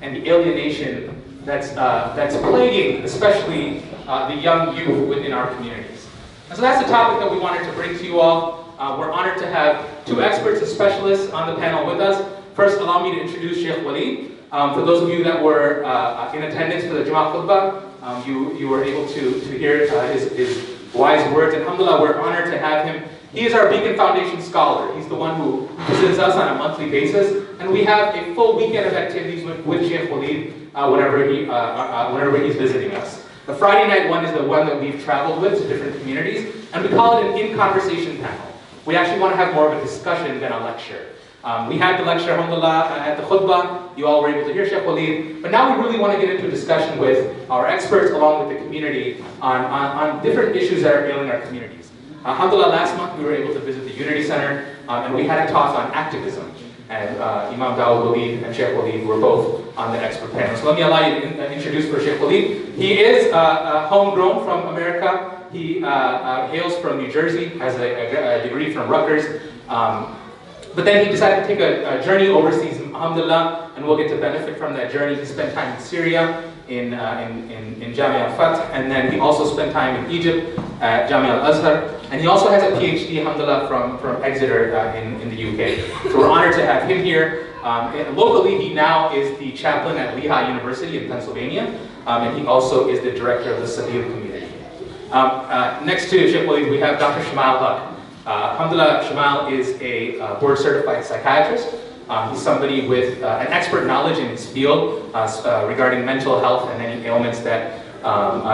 and the alienation that's plaguing, especially the young youth within our communities. And so that's the topic that we wanted to bring to you all. We're honored to have two experts and specialists on the panel with us. First, allow me to introduce Shaykh Walead. For those of you that were in attendance for the Jummah Khutbah, you were able to hear his wise words. And alhamdulillah, we're honored to have him. He is our Beacon Foundation scholar. He's the one who visits us on a monthly basis. And we have a full weekend of activities with Shaykh Walead whenever he's visiting us. The Friday night one is the one that we've traveled with to different communities. And we call it an in-conversation panel. We actually want to have more of a discussion than a lecture. We had the lecture, alhamdulillah, at the khutbah. You all were able to hear Shaykh Walead. But now we really want to get into a discussion with our experts along with the community on different issues that are ailing our communities. Alhamdulillah, last month we were able to visit the Unity Center and we had a talk on activism. And Imam Dawood Waleed and Shaykh Walead were both on the expert panel. So let me allow you to introduce for Shaykh Walead. He is homegrown from America. He hails from New Jersey, has a degree from Rutgers. But then he decided to take a journey overseas, alhamdulillah, and we'll get to benefit from that journey. He spent time in Syria, in Jamia al-Fath, and then he also spent time in Egypt at Jamia al-Azhar. And he also has a PhD, alhamdulillah, from Exeter in the UK. So we're honored to have him here. Locally, he now is the chaplain at Lehigh University in Pennsylvania, and he also is the director of the Sabil community. Next to Shaykh Walead, we have Dr. Shamal Haq. Alhamdulillah, Shamal is a board-certified psychiatrist. He's somebody with an expert knowledge in his field regarding mental health and any ailments that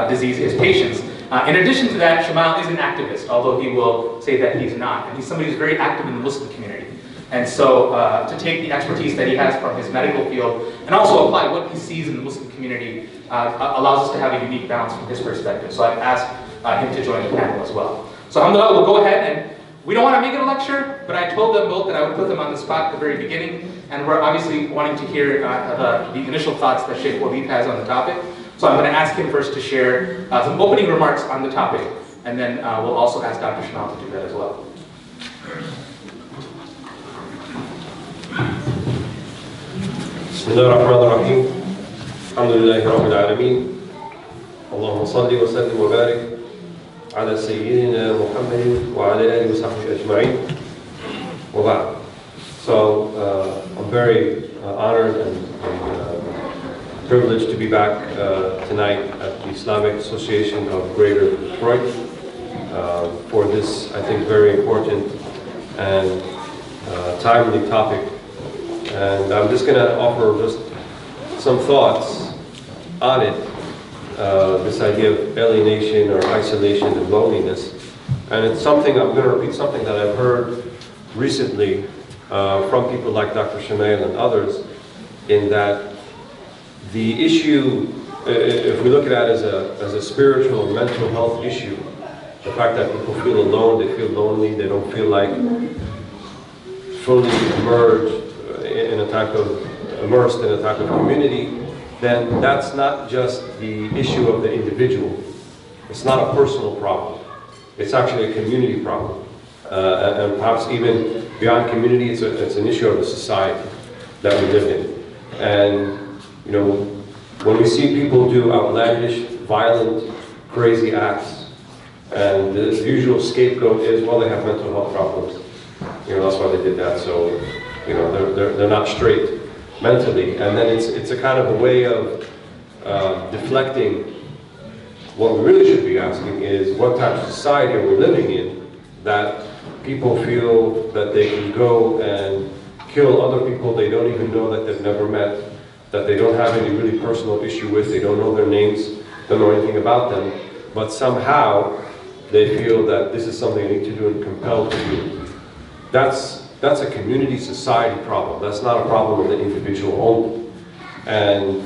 disease his patients. In addition to that, Shamal is an activist, although he will say that he's not. And he's somebody who's very active in the Muslim community. And so to take the expertise that he has from his medical field and also apply what he sees in the Muslim community allows us to have a unique balance from his perspective. So I've asked him to join the panel as well. So alhamdulillah, we'll go ahead and we don't want to make it a lecture, but I told them both that I would put them on the spot at the very beginning, and we're obviously wanting to hear the initial thoughts that Shaykh Walead has on the topic. So I'm going to ask him first to share some opening remarks on the topic, and then we'll also ask Dr. Shamal to do that as well. Bismillahirrahmanirrahim. Alhamdulillahi Rabbil Alameen. Allahumma salli wa sallim wa barik على سيدنا محمد وعلى آله وصحبه أجمعين وبعد. So I'm very honored and privileged to be back tonight at the Islamic Association of Greater Detroit for this, I think, very important and timely topic. And I'm just going to offer just some thoughts on it. This idea of alienation or isolation and loneliness. And it's something, I'm going to repeat something that I've heard recently from people like Dr. Shamal and others, in that the issue, if we look at it as a spiritual or mental health issue, the fact that people feel alone, they feel lonely, they don't feel like fully immersed in a type of community, then that's not just the issue of the individual. It's not a personal problem. It's actually a community problem. And perhaps even beyond community, it's an issue of the society that we live in. And, you know, when we see people do outlandish, violent, crazy acts, and the usual scapegoat is, well, they have mental health problems. You know, that's why they did that. So, you know, they're not straight mentally, and then it's a kind of a way of deflecting. What we really should be asking is, what type of society are we living in that people feel that they can go and kill other people they don't even know, that they've never met, that they don't have any really personal issue with, they don't know their names, don't know anything about them, but somehow they feel that this is something they need to do and compelled to do. That's a community society problem. That's not a problem of the individual only. And,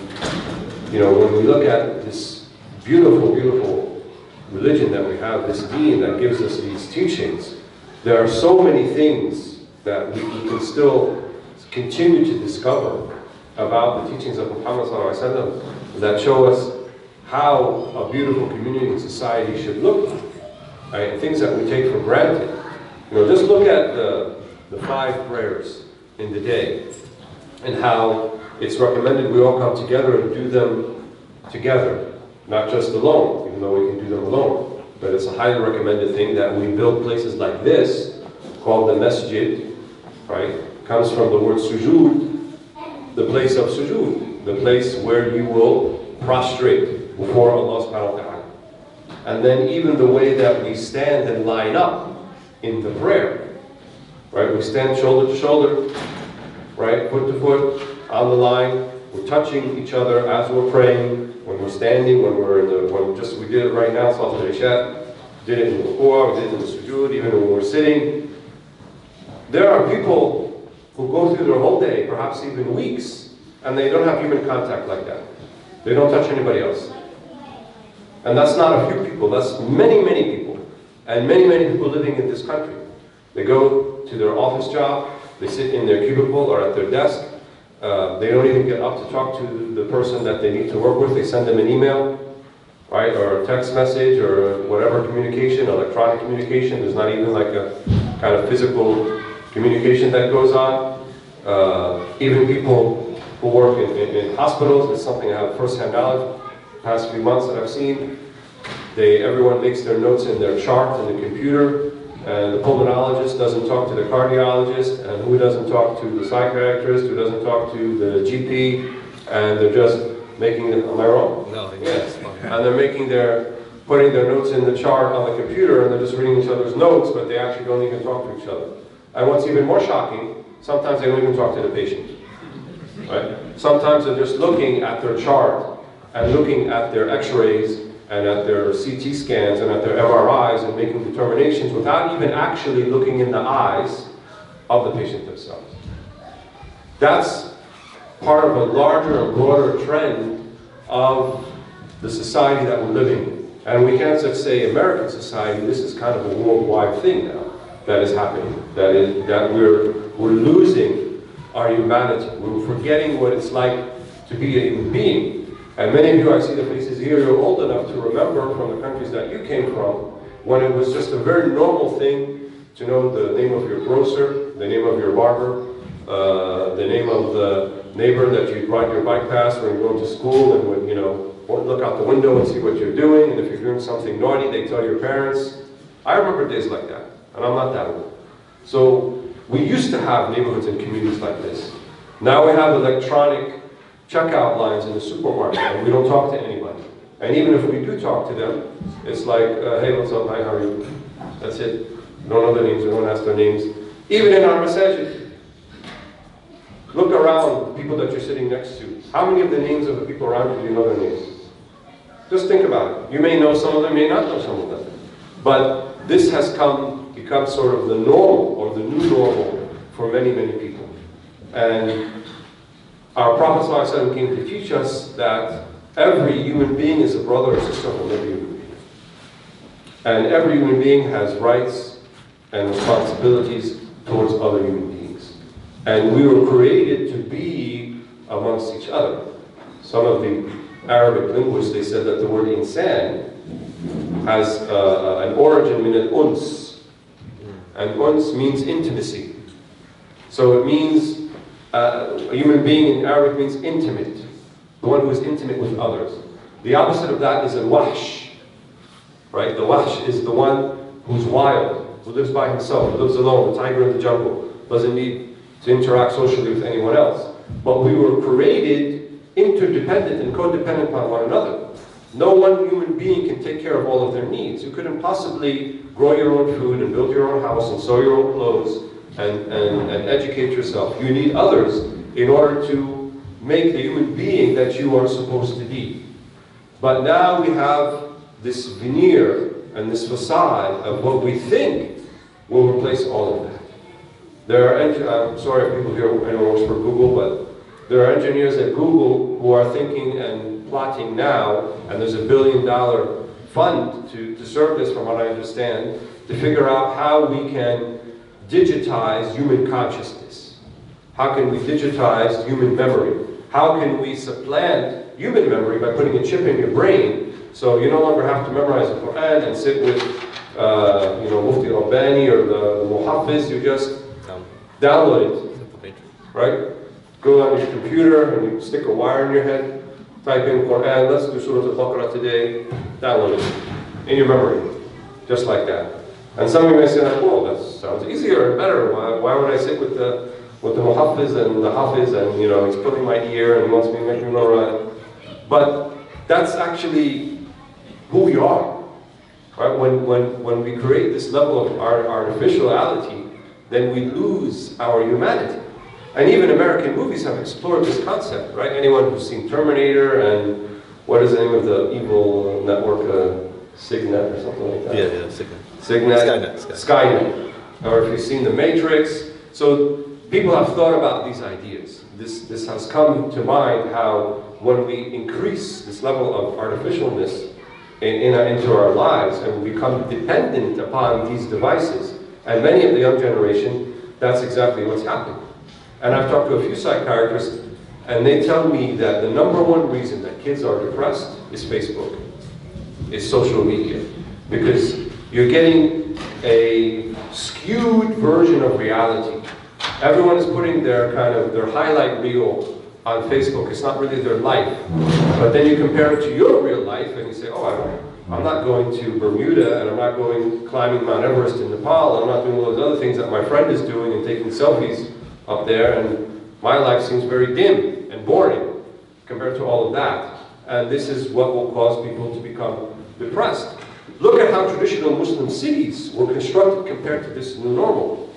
you know, when we look at this beautiful, beautiful religion that we have, this deen that gives us these teachings, there are so many things that we can still continue to discover about the teachings of Muhammad ﷺ that show us how a beautiful community and society should look like, right? Things that we take for granted. You know, just look at the 5 prayers in the day, and how it's recommended we all come together and do them together, not just alone, even though we can do them alone. But it's a highly recommended thing that we build places like this, called the masjid, right? Comes from the word sujood, the place of sujood, the place where you will prostrate before Allah subhanahu wa ta'ala. And then even the way that we stand and line up in the prayer, right? We stand shoulder to shoulder, right? Foot to foot, on the line. We're touching each other as we're praying, when we're standing, when we're in the, we did it right now, Salat al-Isha, did it in the ruku', we did it in the sujood, even when we're sitting. There are people who go through their whole day, perhaps even weeks, and they don't have human contact like that. They don't touch anybody else. And that's not a few people, that's many, many people. And many, many people living in this country. They go to their office job, they sit in their cubicle or at their desk. They don't even get up to talk to the person that they need to work with. They send them an email, right, or a text message, or whatever communication, electronic communication. There's not even like a kind of physical communication that goes on. Even people who work in hospitals, it's something I have first-hand knowledge. The past few months that I've seen, everyone makes their notes in their chart in the computer. And the pulmonologist doesn't talk to the cardiologist, and who doesn't talk to the psychiatrist, who doesn't talk to the GP, and they're just making, am I wrong? No, yes. And they're putting their notes in the chart on the computer, and they're just reading each other's notes, but they actually don't even talk to each other. And what's even more shocking, sometimes they don't even talk to the patient. Right? Sometimes they're just looking at their chart, and looking at their x-rays, and at their CT scans and at their MRIs and making determinations without even actually looking in the eyes of the patient themselves. That's part of a larger and broader trend of the society that we're living in. And we can't just say American society, this is kind of a worldwide thing now that is happening. That we're losing our humanity. We're forgetting what it's like to be a human being. And many of you, I see the faces here, you're old enough to remember from the countries that you came from, when it was just a very normal thing to know the name of your grocer, the name of your barber, the name of the neighbor that you ride your bike past when you're going to school, and would, look out the window and see what you're doing, and if you're doing something naughty, they tell your parents. I remember days like that, and I'm not that old. So we used to have neighborhoods and communities like this. Now we have electronic checkout lines in the supermarket, and we don't talk to anybody. And even if we do talk to them, it's like, hey, what's up, hi, how are you? That's it. We don't know their names, we don't ask their names. Even in our masajid. Look around the people that you're sitting next to. How many of the names of the people around you do you know their names? Just think about it. You may know some of them, may not know some of them. But this has become sort of the normal, or the new normal, for many, many people. And our Prophet ﷺ came to teach us that every human being is a brother or sister of another human being. And every human being has rights and responsibilities towards other human beings. And we were created to be amongst each other. Some of the Arabic linguists, they said that the word insan has an origin min al-uns. And uns means intimacy. So it means a human being in Arabic means intimate, the one who is intimate with others. The opposite of that is al-wahsh, right? The wahsh is the one who's wild, who lives by himself, who lives alone, the tiger in the jungle, doesn't need to interact socially with anyone else. But we were created interdependent and codependent upon one another. No one human being can take care of all of their needs. You couldn't possibly grow your own food and build your own house and sew your own clothes and educate yourself. You need others in order to make the human being that you are supposed to be. But now we have this veneer and this facade of what we think will replace all of that. I'm sorry if people here, anyone works for Google, but there are engineers at Google who are thinking and plotting now, and there's $1 billion fund to serve this, from what I understand, to figure out how we can digitize human consciousness. How can we digitize human memory? How can we supplant human memory by putting a chip in your brain, so you no longer have to memorize the Quran and sit with Mufti Rabbani or the Muhafiz. You just download it, right? go on your computer and you stick a wire in your head, type in Quran, let's do Surah Al-Baqarah today, download it in your memory, just like that. And some of you may say, well, that sounds easier and better. Why would I sit with the muhaffiz and the hafiz and, you know, he's pulling my ear and he wants me to make me know right. But that's actually who we are. Right? When we create this level of artificiality, then we lose our humanity. And even American movies have explored this concept, right? Anyone who's seen Terminator and what is the name of the evil network, Signet or something like that? Yeah, Signet. Skynet. Or if you've seen The Matrix. So people have thought about these ideas. This has come to mind how when we increase this level of artificialness into our lives and we become dependent upon these devices, and many of the young generation, that's exactly what's happening. And I've talked to a few psychiatrists, and they tell me that the #1 reason that kids are depressed is Facebook, is social media. Because you're getting a skewed version of reality. Everyone is putting their highlight reel on Facebook. It's not really their life. But then you compare it to your real life, and you say, oh, I'm not going to Bermuda, and I'm not going climbing Mount Everest in Nepal, and I'm not doing all those other things that my friend is doing and taking selfies up there, and my life seems very dim and boring compared to all of that. And this is what will cause people to become depressed. Look at how traditional Muslim cities were constructed compared to this new normal.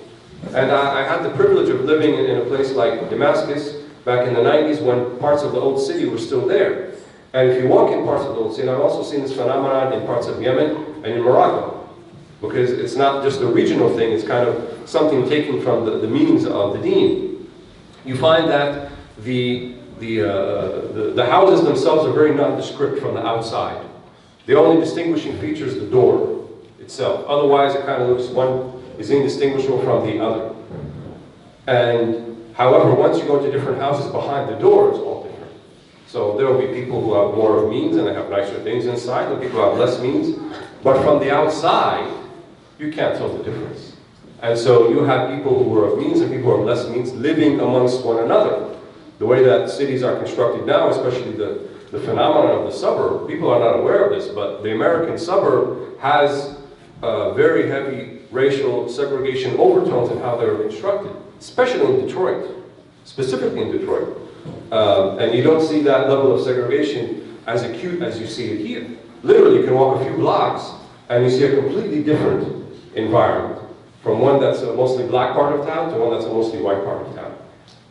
And I had the privilege of living in a place like Damascus back in the 90s when parts of the old city were still there. And if you walk in parts of the old city, and I've also seen this phenomenon in parts of Yemen and in Morocco, because it's not just a regional thing, it's kind of something taken from the meanings of the deen. You find that the houses themselves are very nondescript from the outside. The only distinguishing feature is the door itself. Otherwise, it kind of looks, one is indistinguishable from the other. And however, once you go to different houses behind the door, it's all different. So there will be people who have more means and they have nicer things inside, and people who have less means. But from the outside, you can't tell the difference. And so you have people who are of means and people who are of less means living amongst one another. The way that cities are constructed now, especially the phenomenon of the suburb, people are not aware of this, but the American suburb has very heavy racial segregation overtones in how they're constructed, especially in Detroit, specifically in Detroit. And you don't see that level of segregation as acute as you see it here. Literally, you can walk a few blocks and you see a completely different environment, from one that's a mostly black part of town to one that's a mostly white part of town.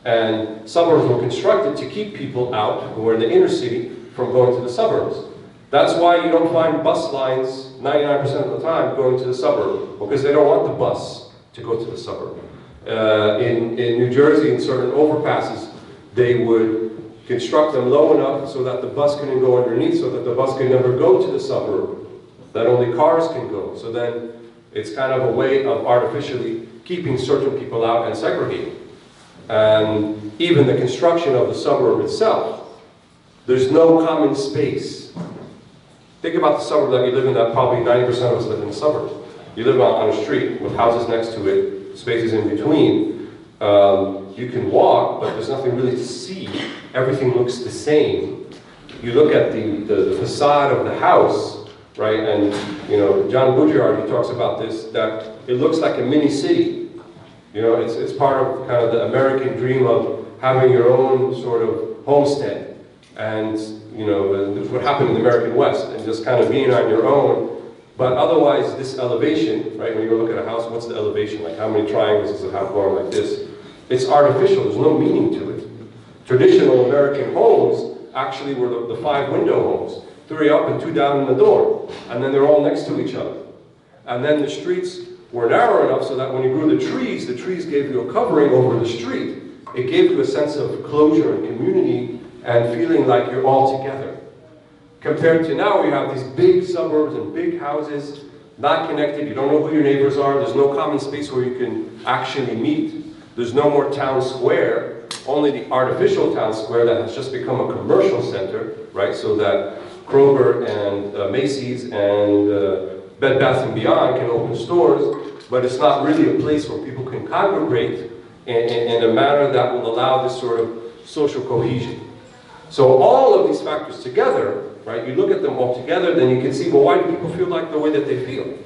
And suburbs were constructed to keep people out who are in the inner city from going to the suburbs. That's why you don't find bus lines 99% of the time going to the suburb, because they don't want the bus to go to the suburb. In New Jersey, in certain overpasses, they would construct them low enough so that the bus couldn't go underneath, so that the bus could never go to the suburb, that only cars can go. So then it's kind of a way of artificially keeping certain people out and segregating. And even the construction of the suburb itself, there's no common space. Think about the suburb that you live in, that probably 90% of us live in the suburbs. You live on a street with houses next to it, spaces in between. You can walk, but there's nothing really to see. Everything looks the same. You look at the facade of the house, right? And you know, John Budiard, he talks about this, that it looks like a mini city. You know, it's part of kind of the American dream of having your own sort of homestead. And, you know, this is what happened in the American West, and just kind of being on your own. But otherwise, this elevation, right, when you look at a house, what's the elevation? Like, how many triangles does it have going like this? It's artificial, there's no meaning to it. Traditional American homes actually were the 5-window homes, 3 up and 2 down in the door. And then they're all next to each other. And then the streets were narrow enough so that when you grew the trees gave you a covering over the street. It gave you a sense of closure and community and feeling like you're all together. Compared to now, we have these big suburbs and big houses, not connected, you don't know who your neighbors are, there's no common space where you can actually meet. There's no more town square, only the artificial town square that has just become a commercial center, right? So that Kroger and Macy's and Bed Bath & Beyond can open stores, but it's not really a place where people can congregate in a manner that will allow this sort of social cohesion. So all of these factors together, right, you look at them all together, then you can see, well, why do people feel like the way that they feel?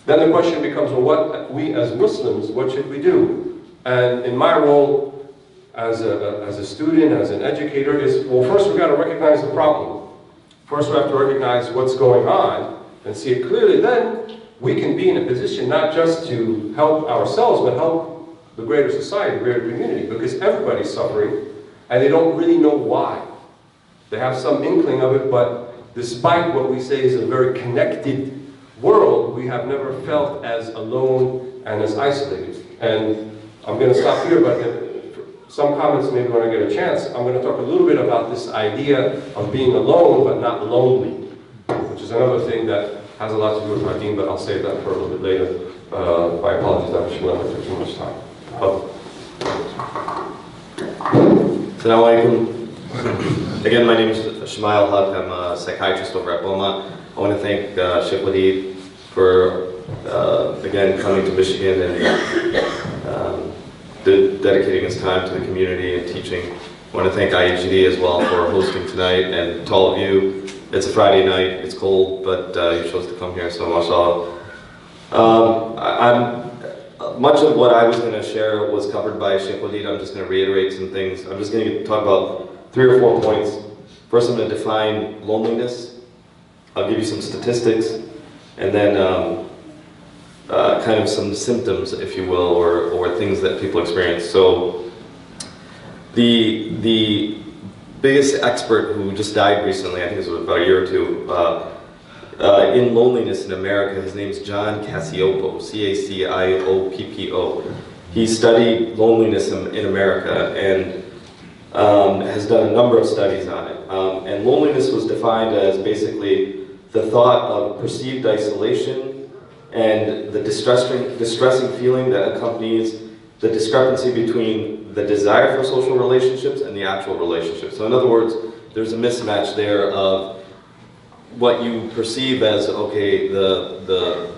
Then the question becomes, well, what we as Muslims, what should we do? And in my role as a student, as an educator, is, well, first we've got to recognize the problem. First we have to recognize what's going on and see it clearly. Then we can be in a position not just to help ourselves, but help the greater society, the greater community, because everybody's suffering and they don't really know why. They have some inkling of it, but despite what we say is a very connected world, we have never felt as alone and as isolated. And I'm going to stop here, but some comments maybe when I get a chance. I'm going to talk a little bit about this idea of being alone but not lonely, which is another thing that has a lot to do with our deen, but I'll save that for a little bit later. My apologies, Dr. Shmuel, for too much time. Assalamu alaikum. Again, my name is Shmuel Haq. I'm a psychiatrist over at BOMA. I want to thank Shaykh Walead for, again, coming to Michigan and dedicating his time to the community and teaching. I want to thank IEGD as well for hosting tonight, and to all of you. It's a Friday night, it's cold, but you chose to come here, so mashallah. Much of what I was going to share was covered by Shaykh Walead. I'm just going to reiterate some things. I'm just going to talk about 3 or 4 points. First, I'm going to define loneliness. I'll give you some statistics, and then kind of some symptoms, if you will, or things that people experience. So, the biggest expert who just died recently, I think it was about a year or two, in loneliness in America, his name is John Cacioppo, C-A-C-I-O-P-P-O. He studied loneliness in America and has done a number of studies on it. And loneliness was defined as basically the thought of perceived isolation and the distressing feeling that accompanies the discrepancy between the desire for social relationships and the actual relationships. So in other words, there's a mismatch there of what you perceive as, okay, the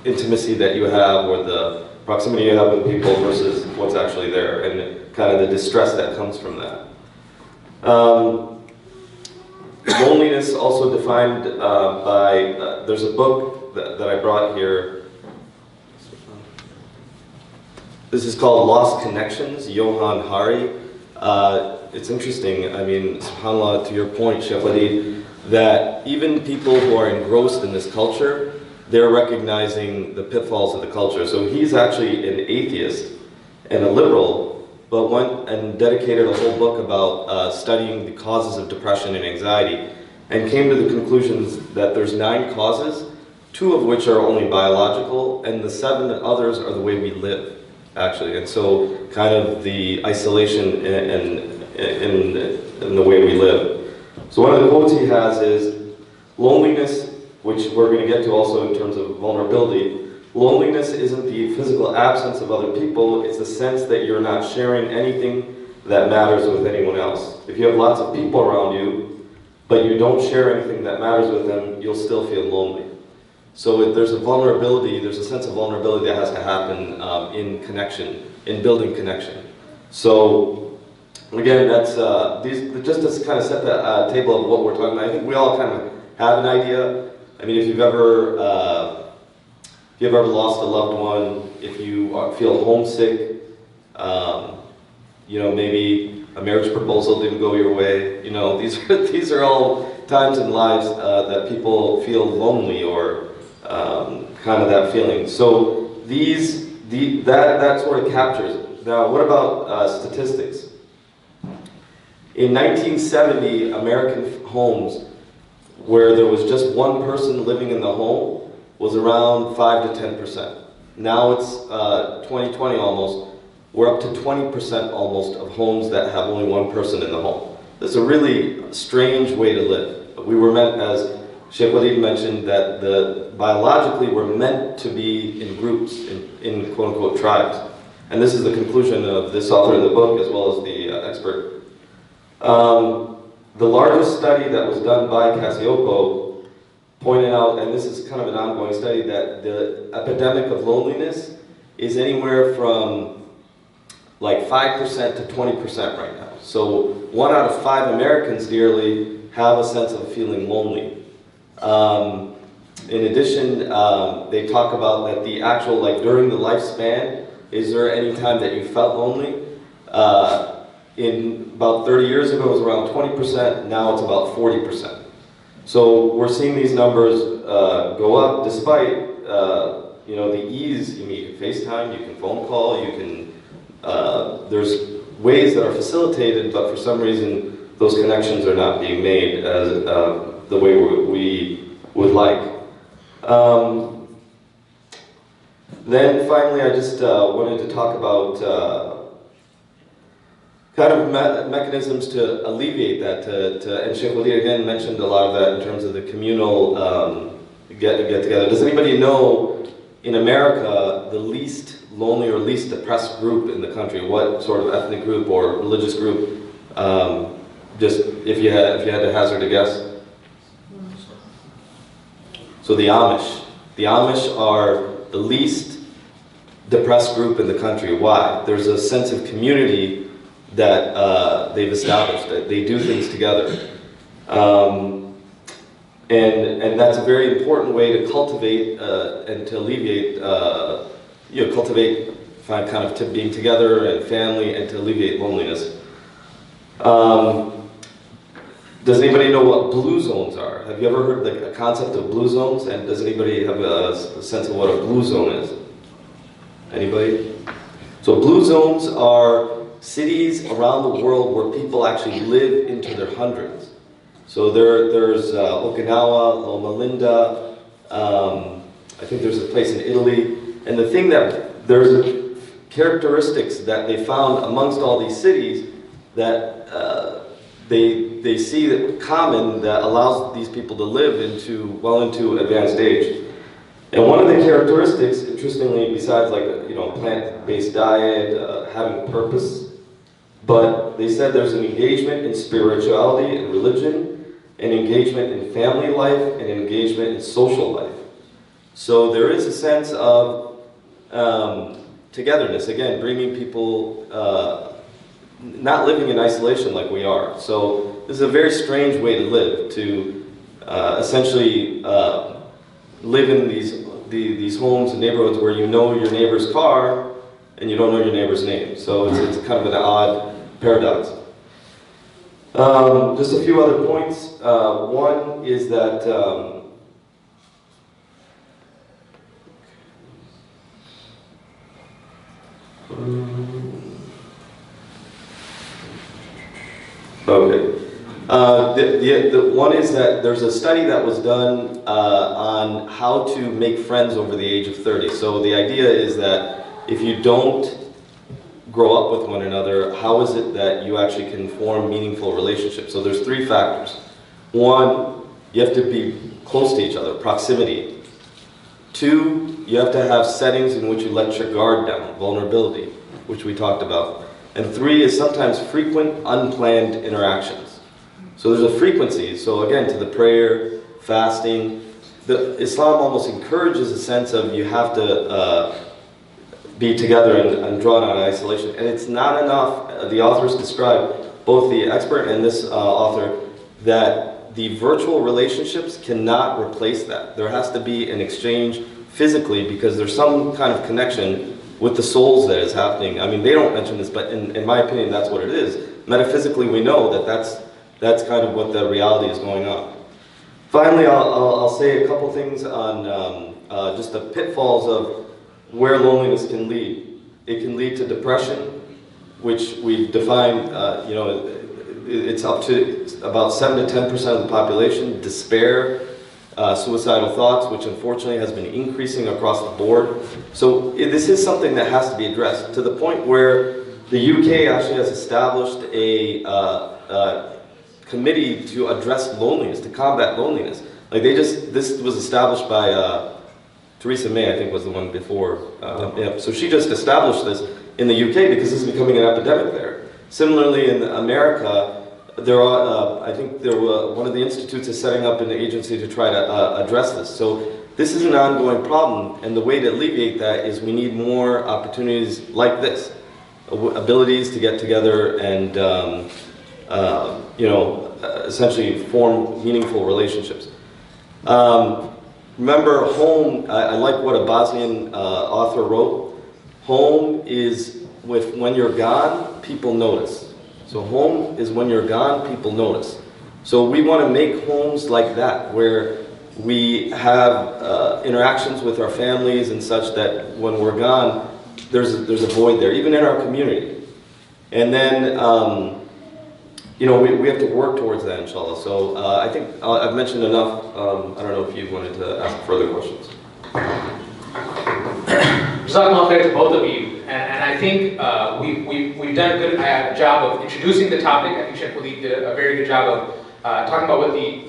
intimacy that you have or the proximity you have with people versus what's actually there, and kind of the distress that comes from that. Loneliness also defined by, there's a book that I brought here. This is called Lost Connections, Johann Hari. It's interesting, I mean, subhanAllah, to your point, Shaykh Walead, that even people who are engrossed in this culture, they're recognizing the pitfalls of the culture. So he's actually an atheist and a liberal, but went and dedicated a whole book about studying the causes of depression and anxiety, and came to the conclusions that there's 9 causes, 2 of which are only biological, and the 7 others are the way we live, actually. And so kind of the isolation in the way we live. So one of the quotes he has is, loneliness, which we're going to get to also in terms of vulnerability, loneliness isn't the physical absence of other people, it's the sense that you're not sharing anything that matters with anyone else. If you have lots of people around you, but you don't share anything that matters with them, you'll still feel lonely. So if there's a vulnerability, there's a sense of vulnerability that has to happen in connection, in building connection. So again, that's just to kind of set the table of what we're talking about. I think we all kind of have an idea. I mean, if you've ever lost a loved one, if you feel homesick, you know, maybe a marriage proposal didn't go your way. You know, these are all times in lives that people feel lonely or kind of that feeling. So that sort of captures it. Now, what about statistics? In 1970, American homes where there was just one person living in the home was around 5 to 10%. Now it's 2020 almost, we're up to 20% almost of homes that have only one person in the home. That's a really strange way to live. We were meant, as Shaykh Walead mentioned, that biologically we're meant to be in groups, in quote-unquote tribes. And this is the conclusion of this author of the book as well as the expert. The largest study that was done by Cacioppo pointed out, and this is kind of an ongoing study, that the epidemic of loneliness is anywhere from like 5% to 20% right now. So 1 out of 5 Americans nearly have a sense of feeling lonely. In addition, they talk about that the actual, like during the lifespan, is there any time that you felt lonely? In about 30 years ago, it was around 20%, now it's about 40%. So we're seeing these numbers go up despite you know, the ease. You can FaceTime, you can phone call, you can, there's ways that are facilitated, but for some reason, those connections are not being made as the way we would like. Then finally, I just wanted to talk about kind of mechanisms to alleviate that. And Shaykh Walead again mentioned a lot of that in terms of the communal get together. Does anybody know in America the least lonely or least depressed group in the country? What sort of ethnic group or religious group? Just if you had to hazard a guess. So the Amish. The Amish are the least depressed group in the country. Why? There's a sense of community that they've established, that they do things together. And that's a very important way to cultivate and to alleviate, you know, cultivate kind of being together and family and to alleviate loneliness. Does anybody know what blue zones are? Have you ever heard the concept of blue zones? And does anybody have a sense of what a blue zone is? Anybody? So blue zones are cities around the world where people actually live into their hundreds. So there's Okinawa, Loma Linda, I think there's a place in Italy. And the thing that, there's characteristics that they found amongst all these cities that they see that common that allows these people to live well into advanced age. And one of the characteristics, interestingly, besides like plant-based diet, having purpose, but they said there's an engagement in spirituality and religion, an engagement in family life, and an engagement in social life. So there is a sense of togetherness, again, bringing people, not living in isolation like we are. So this is a very strange way to live, to essentially live in these homes and neighborhoods where you know your neighbor's car and you don't know your neighbor's name. So it's kind of an odd paradox. Just a few other points. One is that okay. The one is that there's a study that was done on how to make friends over the age of 30. So the idea is that if you don't grow up with one another, how is it that you actually can form meaningful relationships? So there's 3 factors. 1, you have to be close to each other, proximity. 2, you have to have settings in which you let your guard down, vulnerability, which we talked about. And 3 is sometimes frequent, unplanned interactions. So there's a frequency. So again, to the prayer, fasting, Islam almost encourages a sense of you have to be together and drawn out of isolation. And it's not enough, the authors describe, both the expert and this author, that the virtual relationships cannot replace that. There has to be an exchange physically because there's some kind of connection with the souls that is happening. I mean, they don't mention this, but in my opinion, that's what it is. Metaphysically, we know that that's kind of what the reality is going on. Finally, I'll say a couple things on just the pitfalls of where loneliness can lead. It can lead to depression, which we've defined, it's up to about 7 to 10% of the population. Despair, suicidal thoughts, which unfortunately has been increasing across the board. So this is something that has to be addressed to the point where the UK actually has established a committee to address loneliness, to combat loneliness. Like this was established by Theresa May, I think was the one before. So she just established this in the UK because this is becoming an epidemic there. Similarly, in America, there are, I think one of the institutes is setting up an agency to try to address this. So this is an ongoing problem, and the way to alleviate that is we need more opportunities like this, abilities to get together and essentially form meaningful relationships. Remember, home, I like what a Bosnian author wrote. Home is when you're gone, people notice. So home is when you're gone, people notice. So we want to make homes like that, where we have interactions with our families and such that when we're gone, there's a void there, even in our community. And then, we have to work towards that, inshallah. So I think I've mentioned enough. I don't know if you wanted to ask further questions. Jazakallah khair to both of you. And I think we've done a good job of introducing the topic. I think Shaykh Walead did a very good job of talking about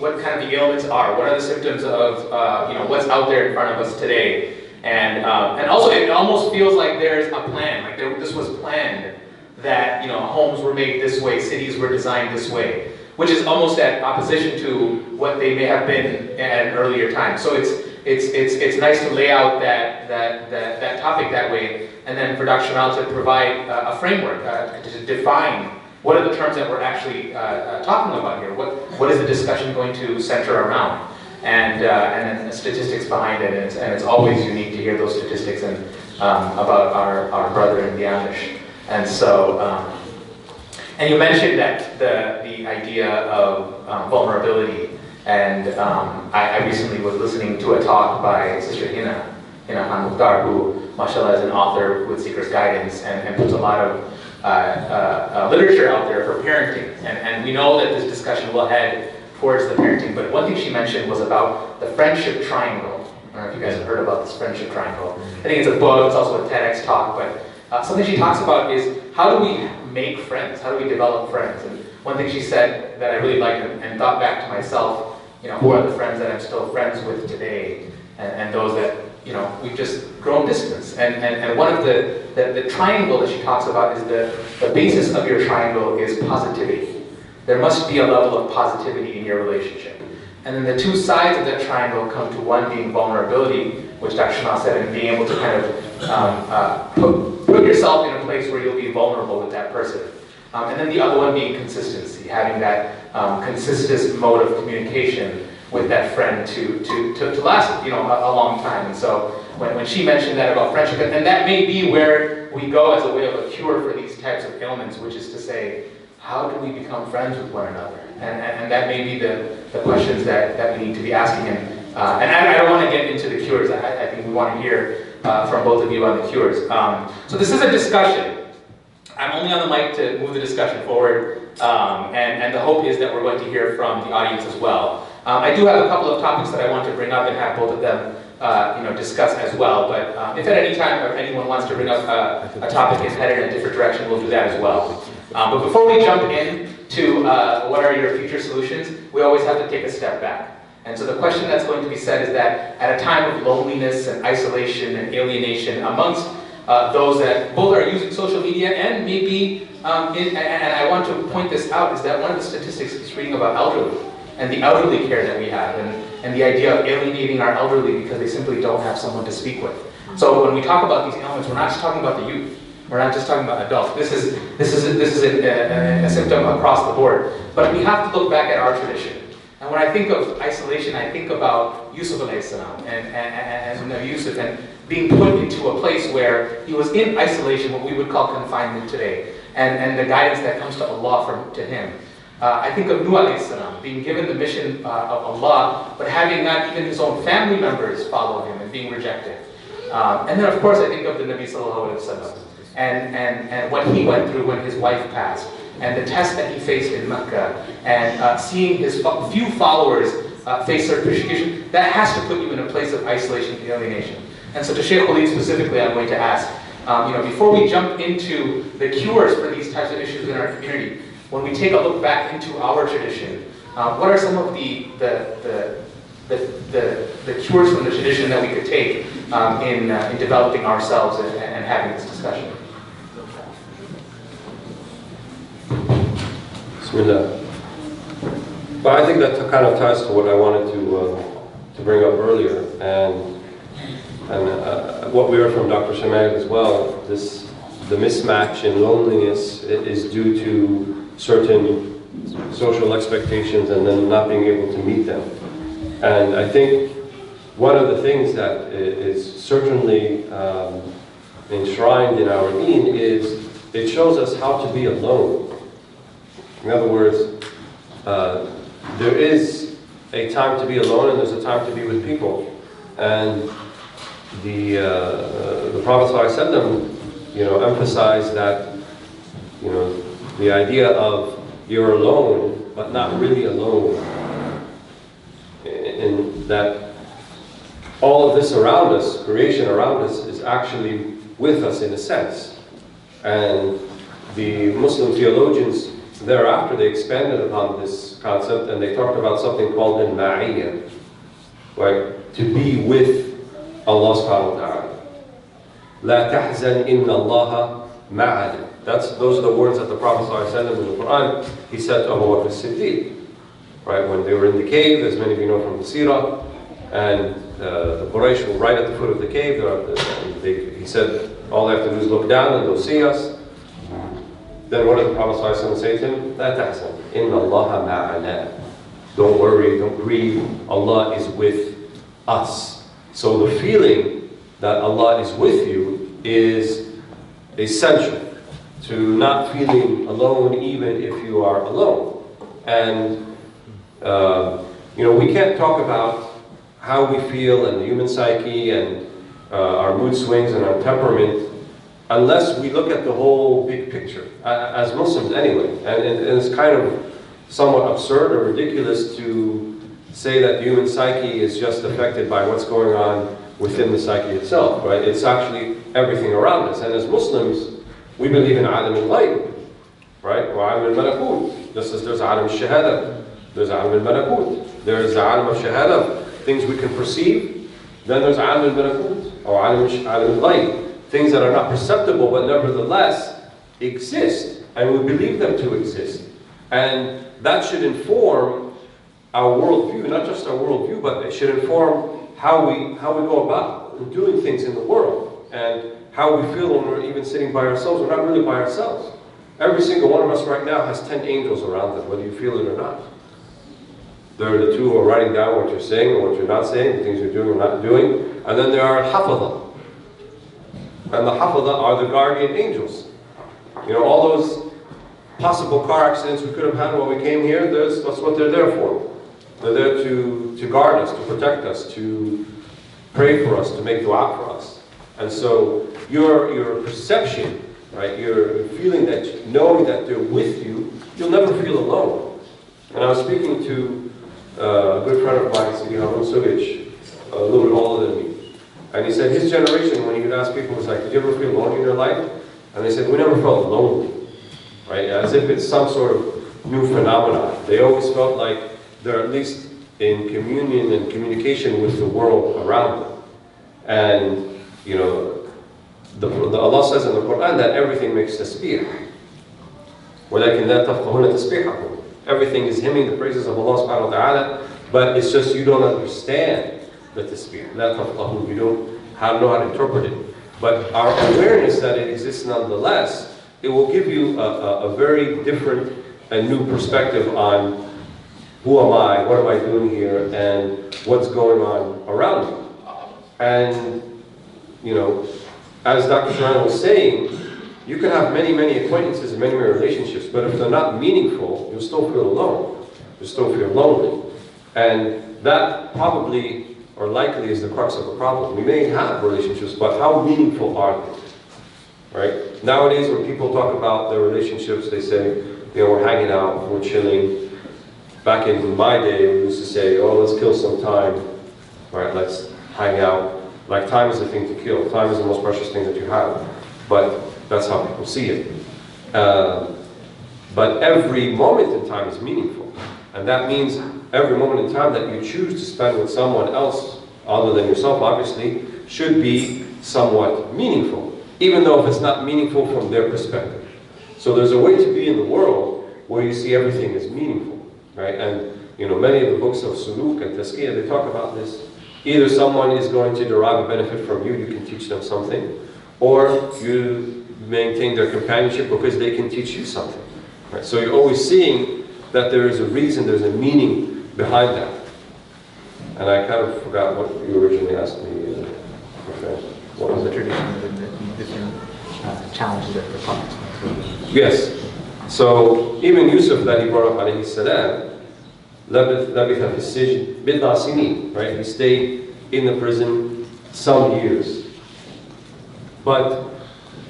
what kind of the ailments are, what are the symptoms of what's out there in front of us today, and also it almost feels like there's a plan, like this was planned, that homes were made this way, cities were designed this way, which is almost at opposition to what they may have been at an earlier time. So it's nice to lay out that topic that way, and then for Dr. Shamal to provide a framework to define what are the terms that we're actually talking about here? What is the discussion going to center around? And then the statistics behind it, and it's always unique to hear those statistics and about our brother in the Amish. And so, and you mentioned that the idea of vulnerability, and I recently was listening to a talk by Sister Hina Mukhtar, who, mashallah, is an author with Seeker's Guidance and puts a lot of literature out there for parenting, and we know that this discussion will head towards the parenting, but one thing she mentioned was about the friendship triangle. I don't know if you guys have heard about this friendship triangle. I think it's a book, it's also a TEDx talk, but something she talks about is how do we make friends, how do we develop friends, and one thing she said that I really liked and thought back to myself, who are the friends that I'm still friends with today, and those that we've just grown distance. And one of the triangle that she talks about is the basis of your triangle is positivity. There must be a level of positivity in your relationship. And then the two sides of that triangle come to one being vulnerability, which Dr. Shamal said, and being able to kind of put yourself in a place where you'll be vulnerable with that person. And then the other one being consistency, having that consistent mode of communication with that friend to last a long time. And so when she mentioned that about friendship, and that may be where we go as a way of a cure for these types of ailments, which is to say, how do we become friends with one another? And that may be the questions that we need to be asking. And I don't want to get into the cures. I think we want to hear from both of you on the cures. So this is a discussion. I'm only on the mic to move the discussion forward, and the hope is that we're going to hear from the audience as well. I do have a couple of topics that I want to bring up and have both of them discuss as well, but if at any time or anyone wants to bring up a topic and head in a different direction, we'll do that as well. But before we jump into what are your future solutions, we always have to take a step back. And so the question that's going to be said is that at a time of loneliness and isolation and alienation amongst those that both are using social media and maybe, and I want to point this out, is that one of the statistics is reading about elderly and the elderly care that we have, and the idea of alienating our elderly because they simply don't have someone to speak with. So when we talk about these ailments, we're not just talking about the youth. We're not just talking about adults. This is a symptom across the board. But we have to look back at our tradition. And when I think of isolation, I think about Yusuf alayhi salam and Yusuf and being put into a place where he was in isolation, what we would call confinement today, and the guidance that comes to Allah to him. I think of Nuh alayhi salam being given the mission of Allah, but having not even his own family members follow him and being rejected. And then of course I think of the Nabi sallallahu alayhi wa sallam and what he went through when his wife passed, and the test that he faced in Mecca, and seeing his few followers face certain persecution. That has to put you in a place of isolation and alienation. And so to Shaykh Walead specifically, I'm going to ask, before we jump into the cures for these types of issues in our community, when we take a look back into our tradition, what are some of the cures from the tradition that we could take in developing ourselves and having this discussion? Bismillah. But I think that kind of ties to what I wanted to bring up earlier, and what we heard from Dr. Shaykh as well. This the mismatch in loneliness is due to certain social expectations and then not being able to meet them. And I think one of the things that is certainly enshrined in our deen is it shows us how to be alone. In other words, there is a time to be alone and there's a time to be with people. And the Prophet ﷺ, emphasized that, the idea of you're alone, but not really alone. In that all of this around us, creation around us, is actually with us in a sense. And the Muslim theologians thereafter, they expanded upon this concept and they talked about something called al-ma'iyya, right? To be with Allah subhanahu wa ta'ala. La tahzan inna Allah ma'ana. Those are the words that the Prophet ﷺ in the Quran, he said to Abu Bakr as-Siddiq, right? When they were in the cave, as many of you know from the seerah, and the Quraysh were right at the foot of the cave. He said, all they have to do is look down and they'll see us. Then what did the Prophet ﷺ say to him? La tahzan, inna Allah ma'ana. Don't worry, don't grieve, Allah is with us. So the feeling that Allah is with you is essential to not feeling alone even if you are alone. And we can't talk about how we feel and the human psyche and our mood swings and our temperament unless we look at the whole big picture, as Muslims anyway. And it's kind of somewhat absurd or ridiculous to say that the human psyche is just affected by what's going on within the psyche itself, right? It's actually everything around us. And as Muslims, we believe in alim al-ghayb, right? Wa alim al-malakut. Just as there's alim al-shahada, there's alim al-malakut. There's alim al-shahada, things we can perceive. Then there's alim al-malakut, or alim al-ghayb, things that are not perceptible but nevertheless exist, and we believe them to exist. And that should inform our worldview, not just our worldview, but it should inform how we go about doing things in the world, and how we feel when we're even sitting by ourselves. We're not really by ourselves. Every single one of us right now has 10 angels around them, whether you feel it or not. There are the two who are writing down what you're saying or what you're not saying, the things you're doing or not doing. And then there are hafadha. And the hafadha are the guardian angels. All those possible car accidents we could have had while we came here, that's what they're there for. They're there to guard us, to protect us, to pray for us, to make dua for us. And so your perception, right, your feeling that, knowing that they're with you, you'll never feel alone. And I was speaking to a good friend of mine, Sidi Harun Sugic, a little bit older than me. And he said his generation, when he would ask people, was like, did you ever feel lonely in your life? And they said, we never felt lonely, right? As if it's some sort of new phenomenon. They always felt like they're at least in communion and communication with the world around them. And Allah says in the Quran that everything makes tasbih. وَلَكِنْ لَا تَفْقَهُونَ تَسْبِيحَهُمْ. Everything is hymning the praises of Allah subhanahu wa ta'ala, but it's just you don't understand the tasbih. لَا تَفْقَهُونَ. You don't know how to interpret it. But our awareness that it exists nonetheless, it will give you a very different and new perspective on who am I, what am I doing here, and what's going on around me. And, as Dr. Sharan was saying, you can have many, many acquaintances and many, many relationships, but if they're not meaningful, you'll still feel alone. You'll still feel lonely. And that probably, or likely, is the crux of the problem. We may have relationships, but how meaningful are they? Right? Nowadays, when people talk about their relationships, they say, we're hanging out, we're chilling. Back in my day, we used to say, oh, let's kill some time. Right? Let's hang out. Like, time is the thing to kill. Time is the most precious thing that you have. But that's how people see it. But every moment in time is meaningful. And that means every moment in time that you choose to spend with someone else, other than yourself, obviously, should be somewhat meaningful. Even though if it's not meaningful from their perspective. So there's a way to be in the world where you see everything as meaningful. Right? And many of the books of Suluk and Tazkiyah, they talk about this. Either someone is going to derive a benefit from you, you can teach them something, or maintain their companionship because they can teach you something. Right? So you're always seeing that there is a reason, there's a meaning behind that. And I kind of forgot what you originally asked me. Okay. What was The it? tradition of the different challenges that the prophets went through. Yes. So even Yusuf that he brought up, alayhi salam, labitha fi sijn bid'a sinin, right? He stayed in the prison some years. But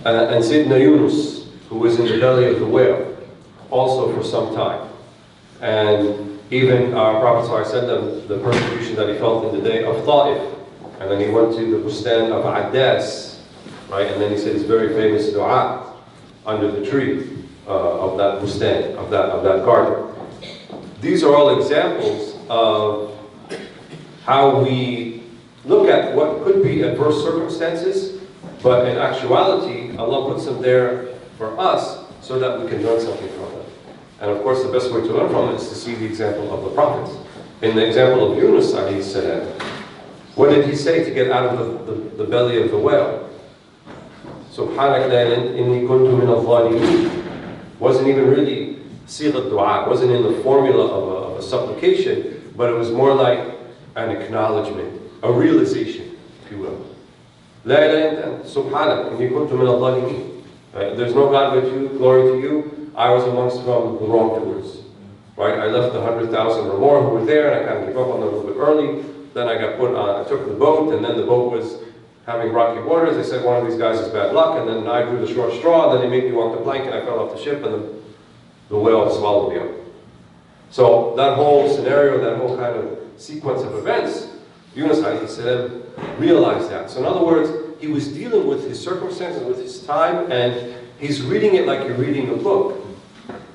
and Sayyidina Yunus, who was in the belly of the whale, also for some time. And even our Prophet ﷺ, the persecution that he felt in the day of Ta'if, and then he went to the bustan of Addas, right? And then he said his very famous dua under the tree of that bustan, of that garden. These are all examples of how we look at what could be adverse circumstances, but in actuality, Allah puts them there for us so that we can learn something from them. And of course, the best way to learn from it is to see the example of the prophets. In the example of Yunus alayhi salam, what did he say to get out of the belly of the whale? Subhanak la inni kuntu min al-zalimin. Wasn't even really sigha dua, wasn't in the formula of a supplication, but it was more like an acknowledgement, a realization, if you will. La ilaha illa anta, subhanak inni kuntu min al-zalimin. There's no God but you, glory to you. I was amongst the wrongdoers. Right? I left the 100,000 or more who were there, and I kind of gave up on them a little bit early. Then I got put on, I took the boat, and then the boat was having rocky waters. They said one of these guys is bad luck, and then I drew the short straw, and then they made me walk the plank, and I fell off the ship, and the whale swallowed me up. So that whole scenario, that whole kind of sequence of events, Yunus alayhi salam realized that. So in other words, he was dealing with his circumstances, with his time, and he's reading it like you're reading a book.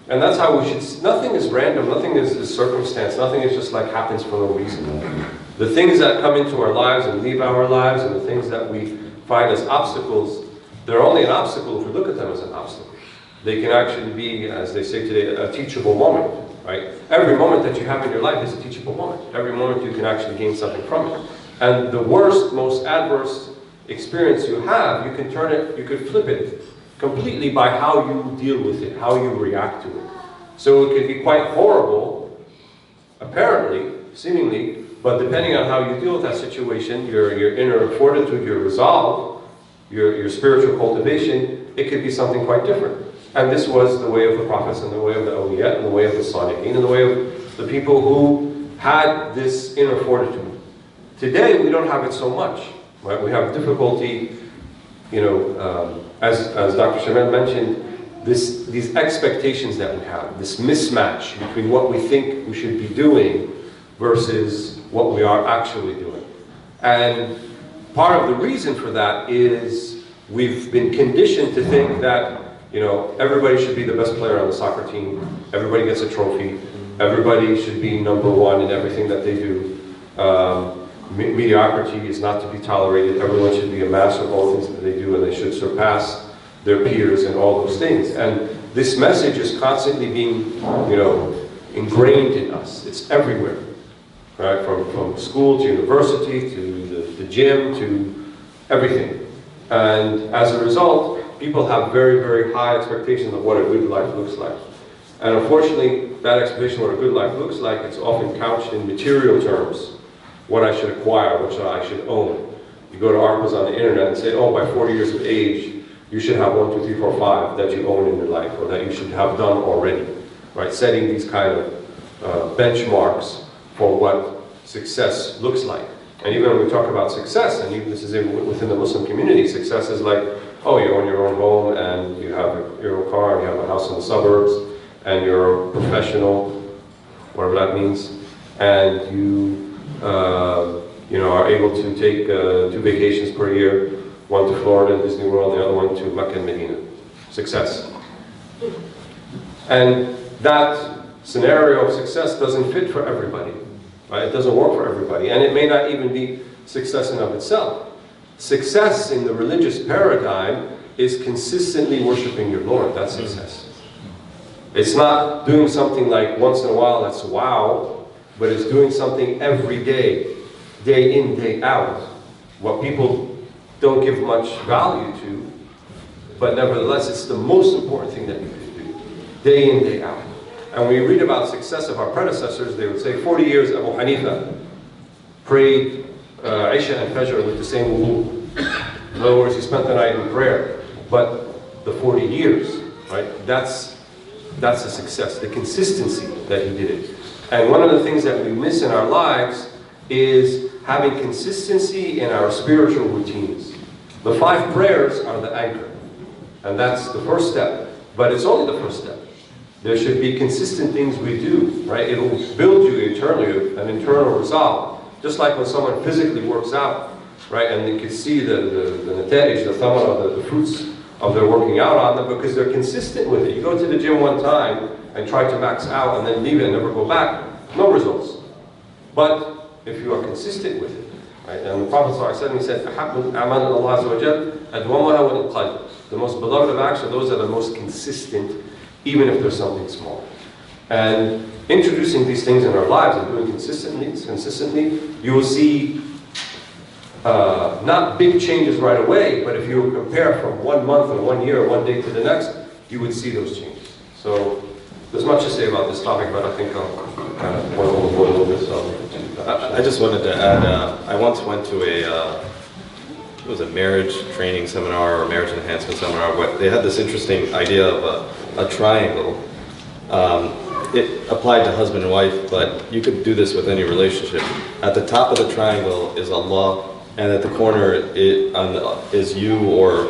And that's how we should, nothing is random, nothing is circumstance, nothing is just like happens for no reason. The things that come into our lives and leave our lives, and the things that we find as obstacles, they're only an obstacle if we look at them as an obstacle. They can actually be, as they say today, a teachable moment, right? Every moment that you have in your life is a teachable moment. Every moment you can actually gain something from it. And the worst, most adverse experience you have, you can turn it, you could flip it completely by how you deal with it, how you react to it. So it can be quite horrible, apparently, seemingly, but depending on how you deal with that situation, your inner fortitude, your resolve, your spiritual cultivation, it could be something quite different. And this was the way of the prophets, and the way of the awliya, and the way of the salihin, and the way of the people who had this inner fortitude. Today, we don't have it so much, right? We have difficulty, you know, as Dr. Shaman mentioned, these expectations that we have, this mismatch between what we think we should be doing versus what we are actually doing. And part of the reason for that is we've been conditioned to think that, you know, everybody should be the best player on the soccer team, everybody gets a trophy, everybody should be number one in everything that they do. Mediocrity is not to be tolerated. Everyone should be a master of all things that they do, and they should surpass their peers and all those things. And this message is constantly being, you know, ingrained in us. It's everywhere, right? From school to university to the gym to everything. And as a result, people have very, very high expectations of what a good life looks like. And unfortunately, that expectation of what a good life looks like, it's often couched in material terms. What I should acquire, what I should own. You go to ARPAs on the internet and say, oh, by 40 years of age, you should have 1, 2, 3, 4, 5 that you own in your life, or that you should have done already, right? Setting these kind of benchmarks for what success looks like. And even when we talk about success, and even this is within the Muslim community, success is like, oh, you own your own home, and you have your own car, and you have a house in the suburbs, and you're a professional, whatever that means, and you know, are able to take 2 vacations per year, one to Florida and Disney World, the other one to Mecca and Medina. Success. And that scenario of success doesn't fit for everybody, right? It doesn't work for everybody, and it may not even be success in of itself. Success in the religious paradigm is consistently worshiping your Lord. That's success. It's not doing something like once in a while that's wow, but it's doing something every day, day in, day out. What people don't give much value to, but nevertheless, it's the most important thing that you can do, day in, day out. And when you read about success of our predecessors, they would say 40 years Abu Hanifa prayed Isha and Fajr with the same wudu. In other words, he spent the night in prayer. But the 40 years, right, that's a success, the consistency that he did it. And one of the things that we miss in our lives is having consistency in our spiritual routines. The 5 prayers are the anchor, and that's the first step. But it's only the first step. There should be consistent things we do, right? It will build you internally, an internal resolve. Just like when someone physically works out, right? And you can see the nata'ij, the thamara, the fruits of their working out on them because they're consistent with it. You go to the gym one time and try to max out and then leave it and never go back, no results. But if you are consistent with it, right? And the Prophet ﷺ, he said, أَحَبُّ الْأَعْمَالِ اللَّهِ عَزَّ وَجَلَّ أَدْوَمُهَا وَالْقَلْبِ. The most beloved of acts are those that are most consistent, even if there's something small. And introducing these things in our lives and doing consistently, you will see not big changes right away, but if you compare from 1 month or 1 year or 1 day to the next, you would see those changes. So there's much to say about this topic, but I think I'll kind of want to overboard a little bit. So I just wanted to add, I once went to it was a marriage training seminar or marriage enhancement seminar where they had this interesting idea of a triangle. It applied to husband and wife, but you could do this with any relationship. At the top of the triangle is Allah, and at the corner is you, or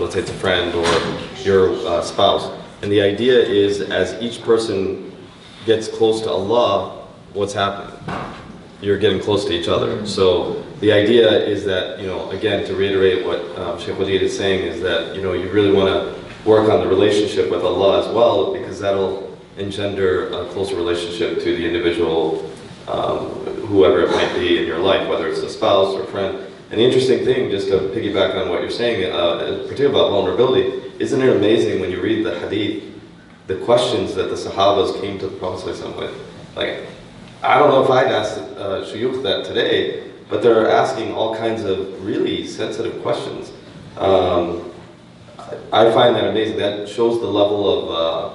let's say it's a friend or your spouse. And the idea is, as each person gets close to Allah, what's happening? You're getting close to each other. So the idea is that, again, to reiterate what Shaykh Walead is saying, is that you really want to work on the relationship with Allah as well, because that'll engender a closer relationship to the individual, whoever it might be in your life, whether it's a spouse or friend. And the interesting thing, just to piggyback on what you're saying, particularly about vulnerability, isn't it amazing when you read the hadith, the questions that the Sahabas came to the Prophet with? Like, I don't know if I'd ask shuyukh that today, but they're asking all kinds of really sensitive questions. I find that amazing. That shows the level of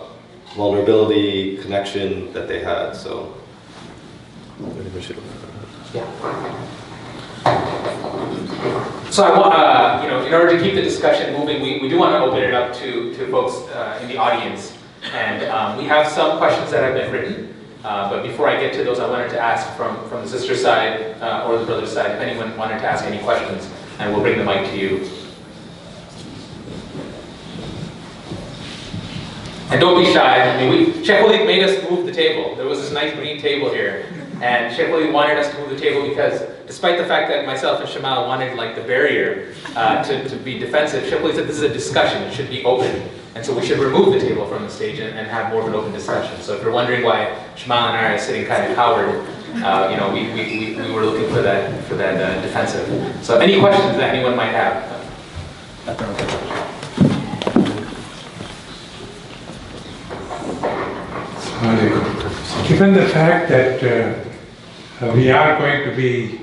vulnerability, connection that they had. So, yeah. So I want, in order to keep the discussion moving, we do want to open it up to folks in the audience, and we have some questions that have been written. But before I get to those, I wanted to ask from the sister side or the brother side if anyone wanted to ask any questions, and we'll bring the mic to you. And don't be shy. I mean, Shaykh Walead made us move the table. There was this nice green table here, and Shaykh Walead wanted us to move the table because, despite the fact that myself and Shamal wanted the barrier to be defensive, Shaykh Walead said this is a discussion. It should be open, and so we should remove the table from the stage and have more of an open discussion. So if you're wondering why Shamal and I are sitting kind of cowered, we were looking for that defensive. So any questions that anyone might have? Given the fact that we are going to be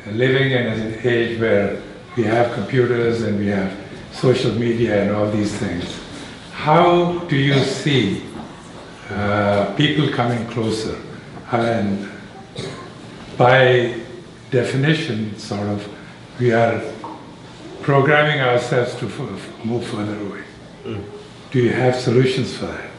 living in an age where we have computers and we have social media and all these things, how do you see people coming closer? And by definition, sort of, we are programming ourselves to move further away. Do you have solutions for that?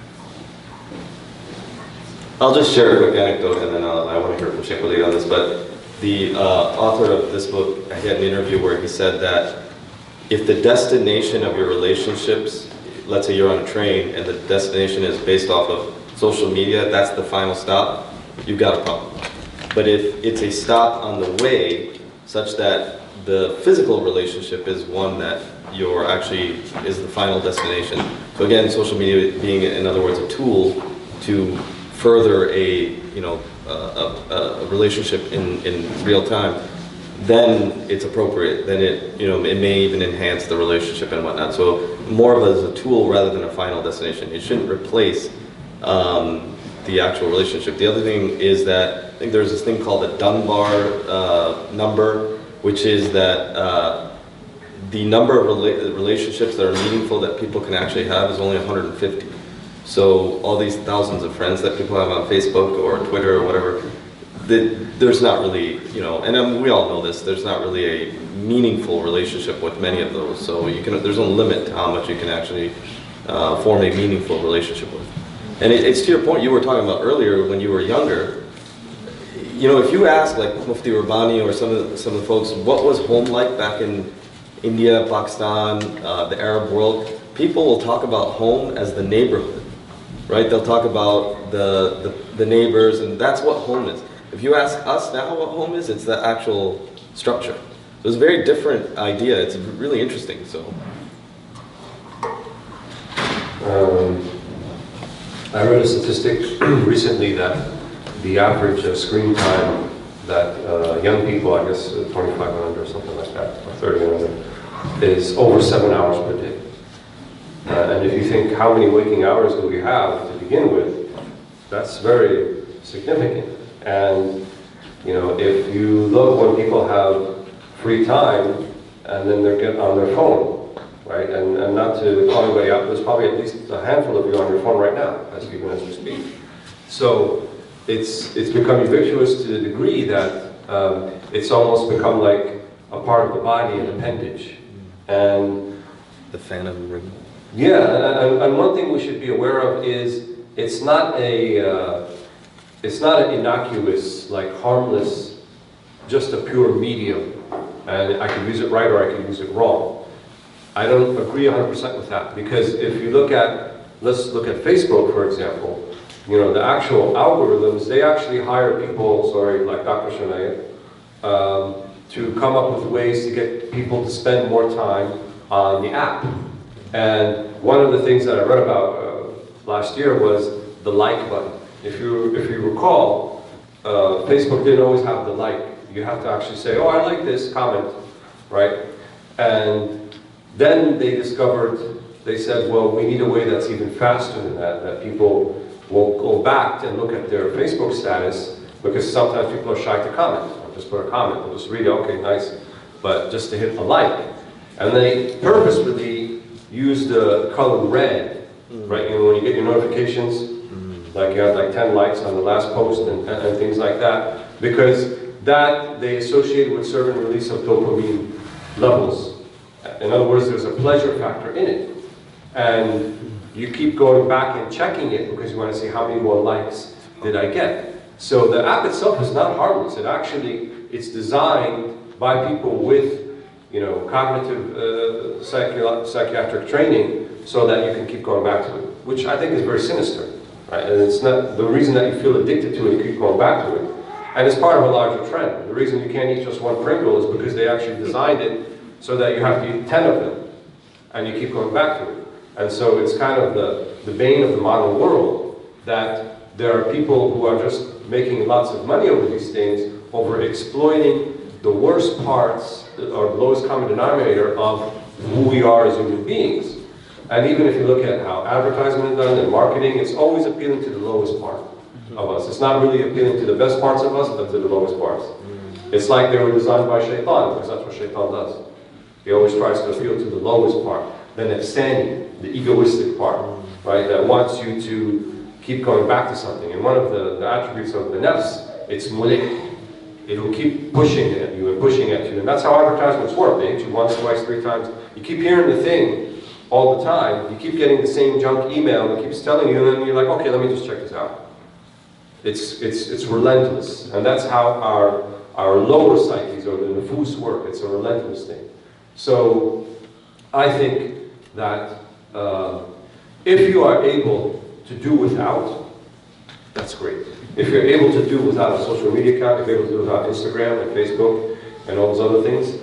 I'll just share a quick anecdote, and then I want to hear from Shaykh Walead on this. But the author of this book, he had an interview where he said that if the destination of your relationships, let's say you're on a train and the destination is based off of social media, that's the final stop, you've got a problem. But if it's a stop on the way, such that the physical relationship is one that you're actually is the final destination. So again, social media being, in other words, a tool to further a relationship in real time, then it's appropriate. Then it may even enhance the relationship and whatnot. So more of it as a tool rather than a final destination. It shouldn't replace the actual relationship. The other thing is that I think there's this thing called the Dunbar number, which is that the number of relationships that are meaningful that people can actually have is only 150. So all these thousands of friends that people have on Facebook or Twitter or whatever, there's not really, you know, and we all know this, there's not really a meaningful relationship with many of those. So there's no limit to how much you can actually form a meaningful relationship with. And it's to your point you were talking about earlier when you were younger. You know, if you ask like Mufti Rabbani or some of the folks, what was home like back in India, Pakistan, the Arab world, people will talk about home as the neighborhood, right? They'll talk about the neighbors, and that's what home is. If you ask us now what home is, it's the actual structure. So it's a very different idea. It's really interesting. So. I read a statistic recently that the average screen time that young people, I guess 25 and under or something like that, or 30 and under, is over 7 hours per day. And if you think how many waking hours do we have to begin with, that's very significant. And you know, if you look when people have free time and then they get on their phone, right? And not to call anybody out, there's probably at least a handful of you on your phone right now, as we speak. So it's become ubiquitous to the degree that it's almost become like a part of the body, an appendage. And the phantom ring. Yeah, and one thing we should be aware of is it's not an innocuous, like harmless, just a pure medium, and I can use it right or I can use it wrong. I don't agree 100% with that, because if you look at, let's look at Facebook, for example, you know, the actual algorithms, they actually hire people, like Dr. Shania, to come up with ways to get people to spend more time on the app. And one of the things that I read about last year was the like button. If you recall, Facebook didn't always have the like. You have to actually say, oh, I like this comment, right? And then they said, well, we need a way that's even faster than that people will go back and look at their Facebook status, because sometimes people are shy to comment. They'll just put a comment, they'll just read it, okay, nice. But just to hit a like. And they purposefully use the color red, right? You know, when you get your notifications, like you have like 10 likes on the last post and things like that, because that they associate with certain release of dopamine levels. In other words, there's a pleasure factor in it. And you keep going back and checking it because you want to see how many more likes did I get. So the app itself is not harmless. It's designed by people with, you know, cognitive psychiatric training so that you can keep going back to it, which I think is very sinister, right? And it's not the reason that you feel addicted to it, you keep going back to it. And it's part of a larger trend. The reason you can't eat just one Pringle is because they actually designed it so that you have to eat 10 of them, and you keep going back to it. And so it's kind of the bane of the modern world, that there are people who are just making lots of money over these things, over exploiting the worst parts, or the lowest common denominator of who we are as human beings. And even if you look at how advertisement is done and marketing, it's always appealing to the lowest part of us. It's not really appealing to the best parts of us, but to the lowest parts. It's like they were designed by Shaitan, because that's what Shaitan does. He always tries to appeal to the lowest part. Then Nafsani, the egoistic part, right, that wants you to keep going back to something. And one of the attributes of the nafs, it's mulih. It will keep pushing at you and pushing at you. And that's how advertisements work. They hit you once, twice, 3 times. You keep hearing the thing all the time. You keep getting the same junk email and it keeps telling you, and then you're like, okay, let me just check this out. It's relentless. And that's how our lower psyches or the nufus work. It's a relentless thing. So I think that if you are able to do without, that's great. If you're able to do without a social media account, if you're able to do without Instagram and Facebook and all those other things,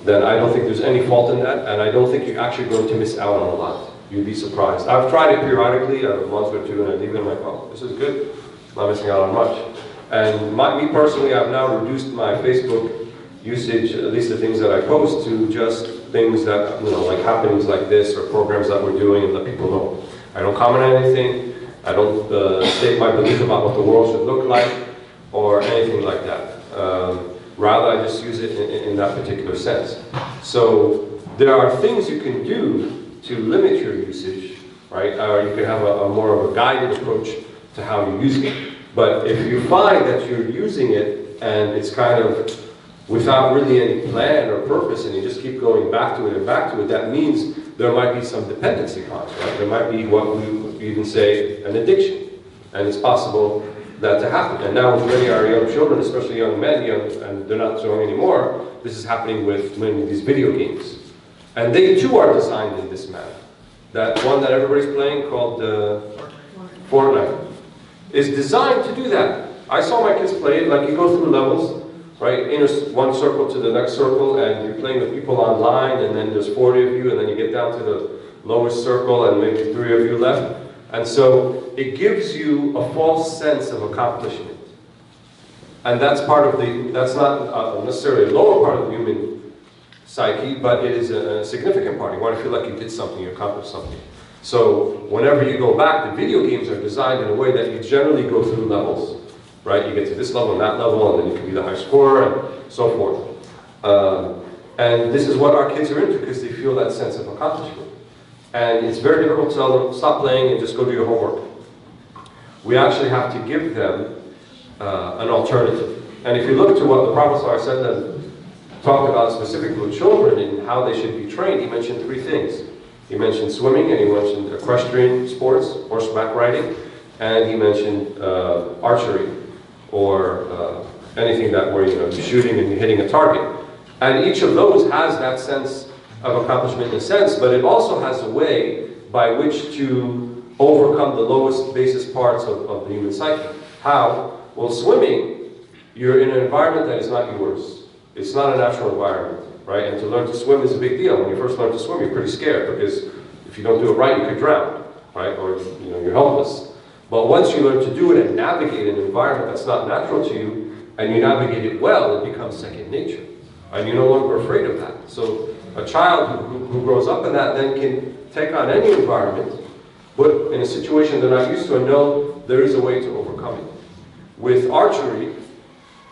then I don't think there's any fault in that, and I don't think you're actually going to miss out on a lot. You'd be surprised. I've tried it periodically, a month or two, and I leave it, I'm like, oh, this is good. I'm not missing out on much. And me personally, I've now reduced my Facebook usage, at least the things that I post, to just things that, you know, like happenings like this or programs that we're doing, and let people know. I don't comment on anything. I don't state my belief about what the world should look like or anything like that. Rather, I just use it in that particular sense. So there are things you can do to limit your usage, right? Or you can have a more of a guided approach to how you use it. But if you find that you're using it and it's kind of without really any plan or purpose, and you just keep going back to it and back to it, that means there might be some dependency on it, right? There might be what we even say an addiction, and it's possible that to happen. And now with many of our young children, especially young men, and they're not so young anymore, this is happening with many of these video games. And they too are designed in this manner. That one that everybody's playing called Fortnite is designed to do that. I saw my kids play it, like you go through levels, right? One circle to the next circle, and you're playing with people online, and then there's 40 of you, and then you get down to the lowest circle, and maybe 3 of you left. And so it gives you a false sense of accomplishment. And that's part of that's not necessarily a lower part of the human psyche, but it is a significant part. You want to feel like you did something, you accomplished something. So whenever you go back, the video games are designed in a way that you generally go through levels, right? You get to this level and that level, and then you can be the high scorer, and so forth. And this is what our kids are into, because they feel that sense of accomplishment. And it's very difficult to tell them, stop playing and just go do your homework. We actually have to give them an alternative. And if you look to what the Prophet ﷺ talked about specifically with children and how they should be trained, he mentioned 3 things. He mentioned swimming, and he mentioned equestrian sports, horseback riding, and he mentioned archery, or anything that where you're shooting and you're hitting a target. And each of those has that sense of accomplishment in a sense, but it also has a way by which to overcome the lowest basis parts of the human psyche. How? Well, swimming, you're in an environment that is not yours. It's not a natural environment, right? And to learn to swim is a big deal. When you first learn to swim, you're pretty scared, because if you don't do it right, you could drown, right? Or you're helpless. But once you learn to do it and navigate an environment that's not natural to you, and you navigate it well, it becomes second nature. And you're no longer afraid of that. So a child who grows up in that then can take on any environment, but in a situation they're not used to, and know there is a way to overcome it. With archery,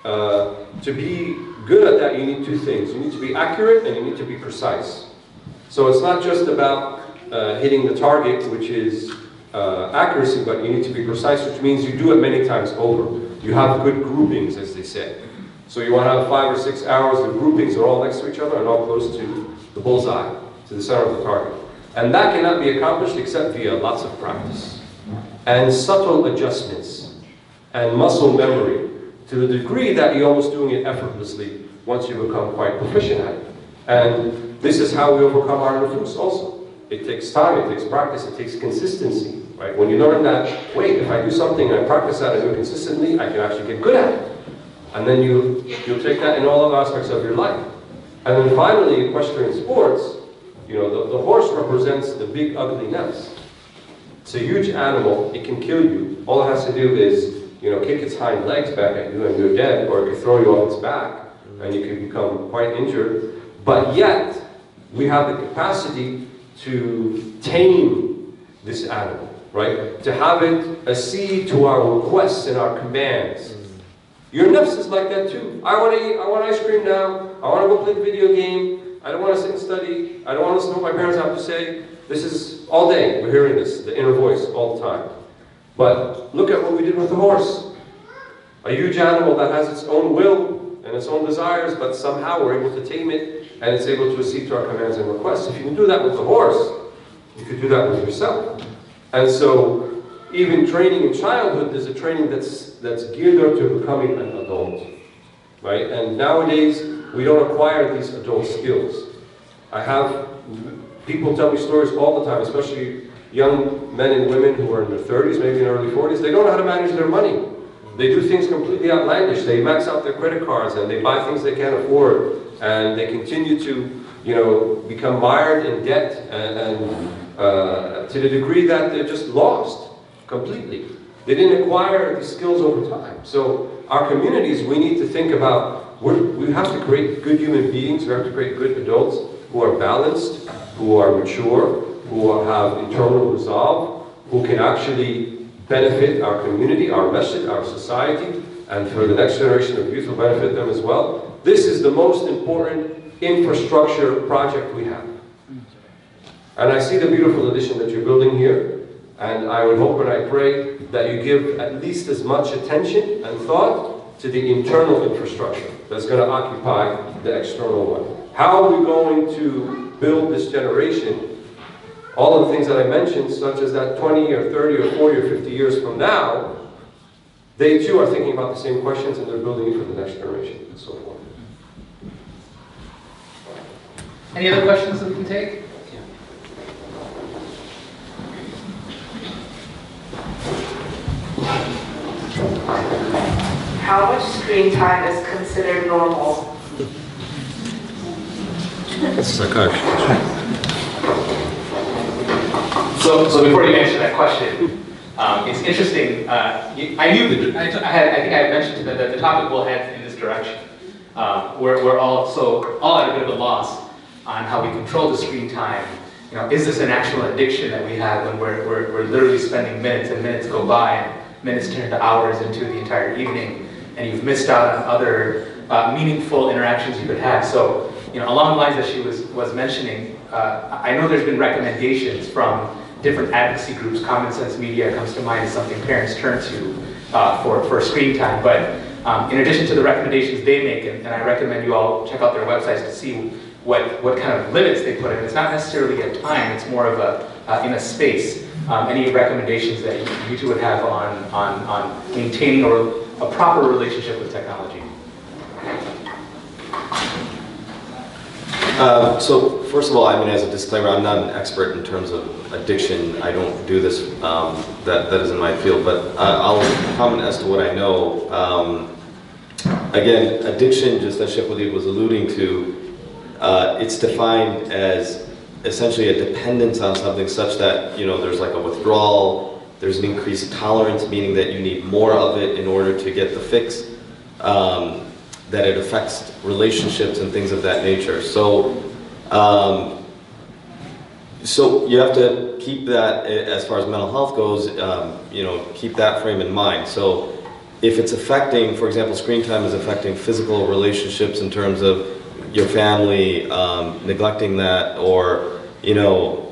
to be good at that, you need 2 things. You need to be accurate, and you need to be precise. So it's not just about hitting the target, which is accuracy, but you need to be precise, which means you do it many times over. You have good groupings, as they say. So you want to have 5 or 6 hours, the groupings are all next to each other and all close to the bullseye, to the center of the target. And that cannot be accomplished except via lots of practice and subtle adjustments and muscle memory, to the degree that you're almost doing it effortlessly once you become quite proficient at it. And this is how we overcome our nufus also. It takes time, it takes practice, it takes consistency, right? When you learn that, wait, if I do something and I practice that and do it consistently, I can actually get good at it. And then you'll take that in all other aspects of your life. And then finally, equestrian sports, the horse represents the big ugly nest. It's a huge animal, it can kill you. All it has to do is, kick its hind legs back at you and you're dead, or it can throw you off its back and you can become quite injured. But yet, we have the capacity to tame this animal, right? To have it accede to our requests and our commands. Your nafs is like that too. I want to eat, I want ice cream now, I want to go play the video game, I don't want to sit and study, I don't want to listen to what my parents have to say. This is all day, we're hearing this, the inner voice, all the time. But look at what we did with the horse. A huge animal that has its own will and its own desires, but somehow we're able to tame it, and it's able to accede to our commands and requests. If you can do that with the horse, you could do that with yourself. And so, even training in childhood, there's a training that's geared up to becoming an adult, right? And nowadays, we don't acquire these adult skills. I have people tell me stories all the time, especially young men and women who are in their 30s, maybe in their early 40s. They don't know how to manage their money. They do things completely outlandish. They max out their credit cards and they buy things they can't afford, and they continue to, become mired in debt and to the degree that they're just lost completely. They didn't acquire these skills over time. So our communities, we need to think about, we have to create good human beings, we have to create good adults who are balanced, who are mature, who have internal resolve, who can actually benefit our community, our masjid, our society, and for the next generation of youth will benefit them as well. This is the most important infrastructure project we have. And I see the beautiful addition that you're building here, and I would hope and I pray that you give at least as much attention and thought to the internal infrastructure that's going to occupy the external one. How are we going to build this generation? All of the things that I mentioned, such as that 20 or 30 or 40 or 50 years from now, they too are thinking about the same questions and they're building it for the next generation and so forth. Any other questions that we can take? How much screen time is considered normal? So before you answer that question, it's interesting. I knew I think I had mentioned that the topic will head in this direction. We're all at a bit of a loss on how we control the screen time. You know, is this an actual addiction that we have when we're literally spending minutes and minutes go by and minutes turn into hours into the entire evening, and you've missed out on other meaningful interactions you could have. So, you know, along the lines that she was mentioning, I know there's been recommendations from different advocacy groups. Common Sense Media comes to mind as something parents turn to for screen time. But in addition to the recommendations they make, and I recommend you all check out their websites to see what kind of limits they put in. It's not necessarily a time, it's more of a in a space. Any recommendations that you two would have on maintaining a proper relationship with technology? So first of all, I mean, as a disclaimer, I'm not an expert in terms of addiction. I don't do this, that isn't my field, but I'll comment as to what I know. Again, addiction, just as Shaykh Walead was alluding to, it's defined as essentially a dependence on something such that, you know, there's like a withdrawal, there's an increased tolerance, meaning that you need more of it in order to get the fix, that it affects relationships and things of that nature. So, so you have to keep that, as far as mental health goes, you know, keep that frame in mind. So if it's affecting, for example, screen time is affecting physical relationships in terms of your family, neglecting that, or, you know,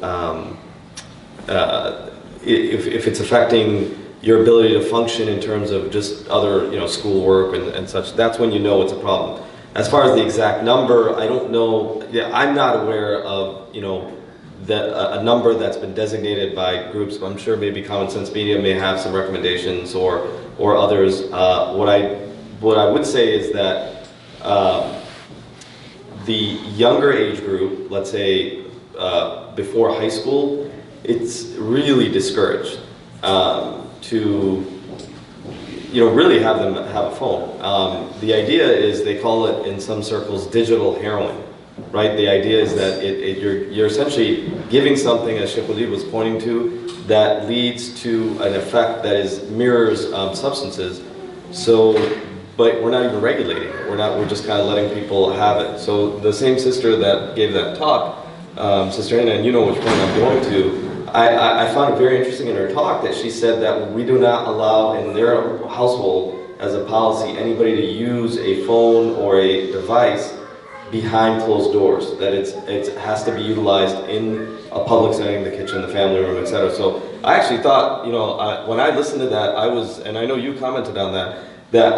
if it's affecting your ability to function in terms of just other, you know, schoolwork and such, that's when you know it's a problem. As far as the exact number, I don't know. Yeah, I'm not aware of, you know, that a number that's been designated by groups. I'm sure maybe Common Sense Media may have some recommendations, or others. What I would say is that the younger age group, let's say before high school, it's really discouraged to, you know, really have them have a phone. The idea is, they call it in some circles digital heroin, right? The idea is that you're essentially giving something, as Shaykh Walead was pointing to, that leads to an effect that mirrors substances. So, but we're not even regulating it. We're just kind of letting people have it. So the same sister that gave that talk, Sister Anna, and you know which point I'm going to, I found it very interesting in her talk that she said that we do not allow in their household as a policy anybody to use a phone or a device behind closed doors, that it has to be utilized in a public setting, the kitchen, the family room, etc. So I actually thought, you know, when I listened to that, and I know you commented on that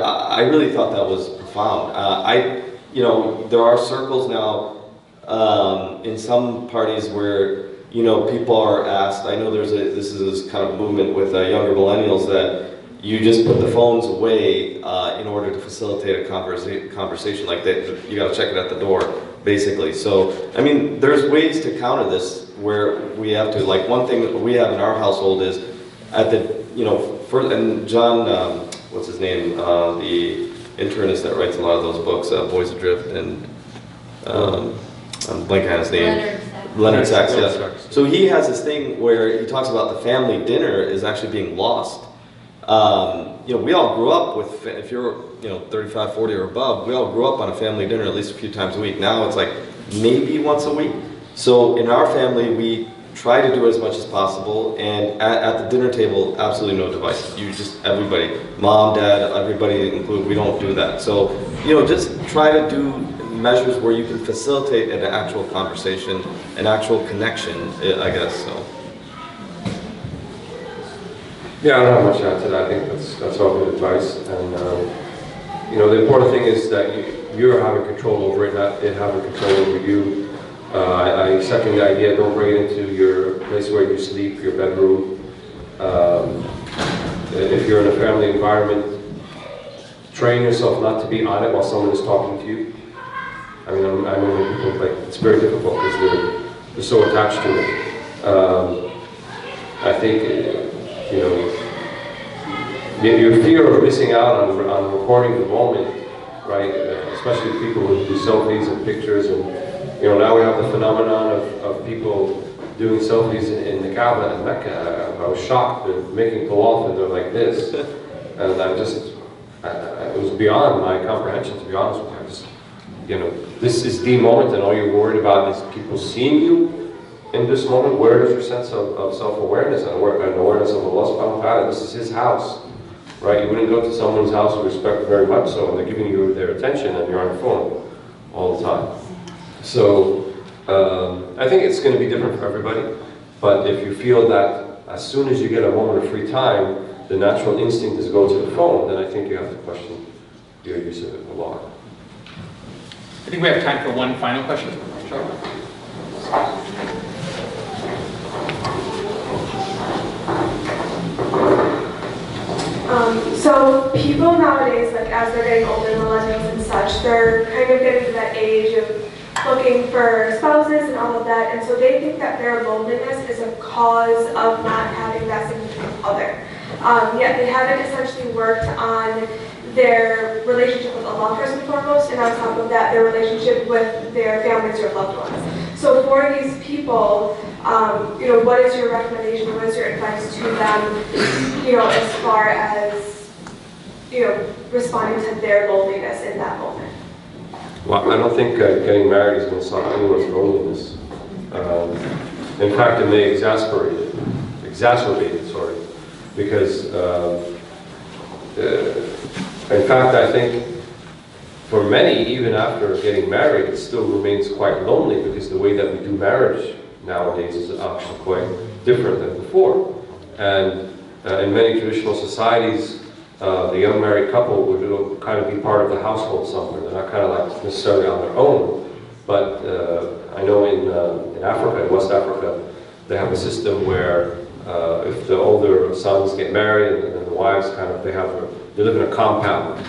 I really thought that was profound. You know, there are circles now in some parties where, you know, people are asked, I know this is this kind of movement with younger millennials, that you just put the phones away in order to facilitate a conversation like that. You got to check it at the door, basically. So, I mean, there's ways to counter this where we have to, like, one thing that we have in our household is at the, you know, first, and John, what's his name, the internist that writes a lot of those books, Boys Adrift, and I'm blanking on his name. Leonard Sachs, yes. So he has this thing where he talks about the family dinner is actually being lost. You know, we all grew up with, if you're, you know, 35, 40 or above, we all grew up on a family dinner at least a few times a week. Now it's like maybe once a week. So in our family, we try to do it as much as possible, and at the dinner table, absolutely no devices. You just, everybody, mom, dad, everybody included, we don't do that. So, you know, just try to do measures where you can facilitate an actual conversation, an actual connection, I guess, so. Yeah, I don't have much to add to that. I think that's all good advice. And you know, the important thing is that you're having control over it, not it having control over you. I second the idea. Don't bring it into your place where you sleep, your bedroom. If you're in a family environment, train yourself not to be on it while someone is talking to you. I mean, I know when people like it's very difficult because they're so attached to it. I think. You know, your fear of missing out on recording the moment, right? Especially people who do selfies and pictures, and you know, now we have the phenomenon of people doing selfies in the Kaaba in Mecca. I was shocked. They're making tawaf and they're like this, and it was beyond my comprehension, to be honest with you. You know, this is the moment, and all you're worried about is people seeing you. In this moment, where is your sense of self-awareness and awareness of Allah subhanahu wa ta'ala? This is His house, right? You wouldn't go to someone's house who respect very much so, and they're giving you their attention, and you're on your phone all the time. So, I think it's going to be different for everybody, but if you feel that as soon as you get a moment of free time, the natural instinct is to go to the phone, then I think you have to question your use of it a lot. I think we have time for one final question. Sure. So people nowadays, like as they're getting older, millennials and such, they're kind of getting to that age of looking for spouses and all of that, and so they think that their loneliness is a cause of not having that significant other. Yet they haven't essentially worked on their relationship with Allah first and foremost, and on top of that, their relationship with their families or loved ones. So for these people, you know, what is your recommendation, what is your advice to them, you know, as far as, you know, responding to their loneliness in that moment? Well, I don't think getting married is going to solve anyone's loneliness. In fact, it may exacerbate it, because in fact, I think for many, even after getting married, it still remains quite lonely because the way that we do marriage nowadays is actually quite different than before. And in many traditional societies, the young married couple would kind of be part of the household somewhere. They're not kind of like necessarily on their own. But I know in Africa, in West Africa, they have a system where if the older sons get married and the wives kind of, they live in a compound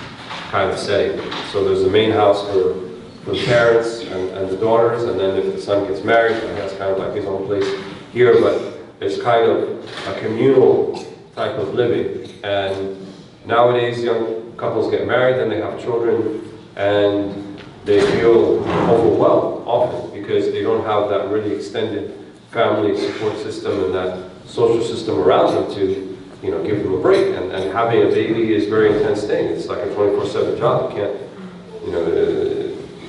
kind of setting. So there's the main house for the parents and the daughters, and then if the son gets married, he has kind of like his own place here, but it's kind of a communal type of living. And nowadays, young couples get married, then they have children, and they feel overwhelmed often because they don't have that really extended family support system and that social system around them to, you know, give them a break. And having a baby is a very intense thing. It's like a 24/7 job. You can't, you know,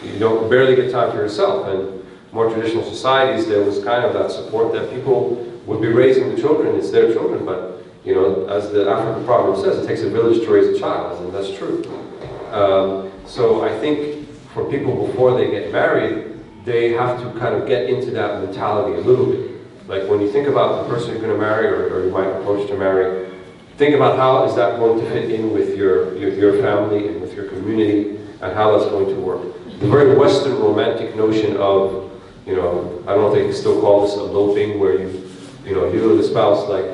you don't barely get time for yourself. And more traditional societies, there was kind of that support that people would be raising the children. It's their children, but you know, as the African proverb says, it takes a village to raise a child, and that's true. So I think for people before they get married, they have to kind of get into that mentality a little bit. Like when you think about the person you're going to marry, or you might approach to marry, think about how is that going to fit in with your family and with your community, and how that's going to work. The very Western romantic notion of, you know, I don't know if they can still call this eloping, where you and the spouse like,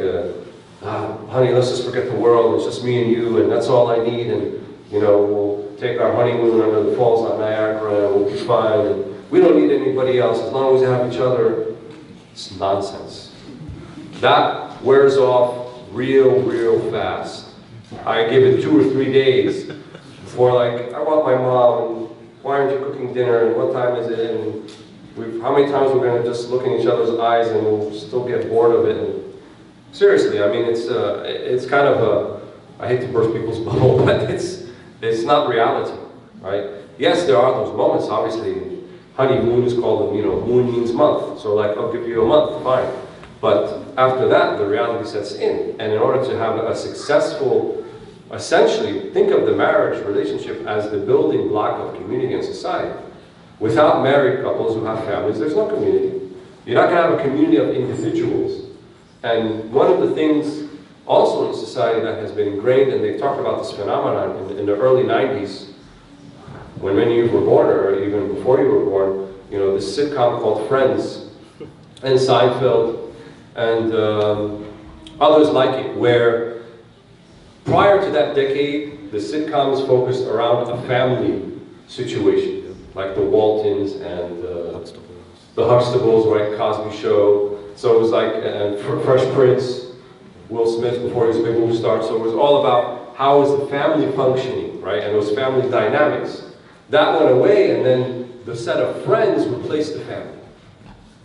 honey, let's just forget the world, it's just me and you, and that's all I need, and you know, we'll take our honeymoon under the falls on Niagara, and we'll be fine, and we don't need anybody else, as long as we have each other. It's nonsense. That wears off real fast. I give it 2 or 3 days before, like, I want my mom, and why aren't you cooking dinner, and what time is it, and how many times we're going to just look in each other's eyes and we'll still get bored of it. And seriously, I mean, it's kind of I hate to burst people's bubble, but it's not reality, right? Yes, there are those moments, obviously. Honeymoon is called, moon means month. So like, I'll give you a month, fine. But after that, the reality sets in. And in order to have a successful, essentially, think of the marriage relationship as the building block of community and society. Without married couples who have families, there's no community. You're not going to have a community of individuals. And one of the things also in society that has been ingrained, and they've talked about this phenomenon in the early 90s, when many of you were born, or even before you were born, you know, this sitcom called Friends, and Seinfeld, and others like it, where prior to that decade, the sitcoms focused around a family situation, like the Waltons and the Huxtables, right, Cosby Show. So it was like Fresh Prince, Will Smith before he was a big movie star. So it was all about how is the family functioning, right, and those family dynamics. That went away, and then the set of Friends replaced the family.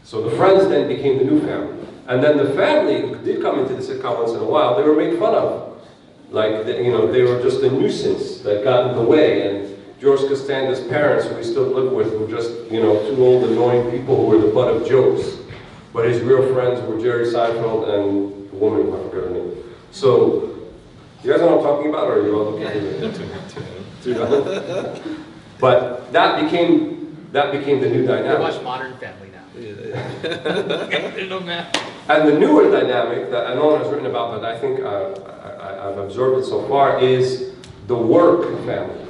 So the Friends then became the new family. And then the family who did come into the sitcom once in a while, they were made fun of. Like, you know, they were just a nuisance that got in the way. And George Costanza's parents, who we still live with, were just, you know, two old annoying people who were the butt of jokes. But his real friends were Jerry Seinfeld and the woman, I forgot her name. So, you guys know what I'm talking about, or are you all looking at me? But that became the new dynamic. We watch Modern Family now. And the newer dynamic that no one has written about, but I think I've observed it so far, is the work family.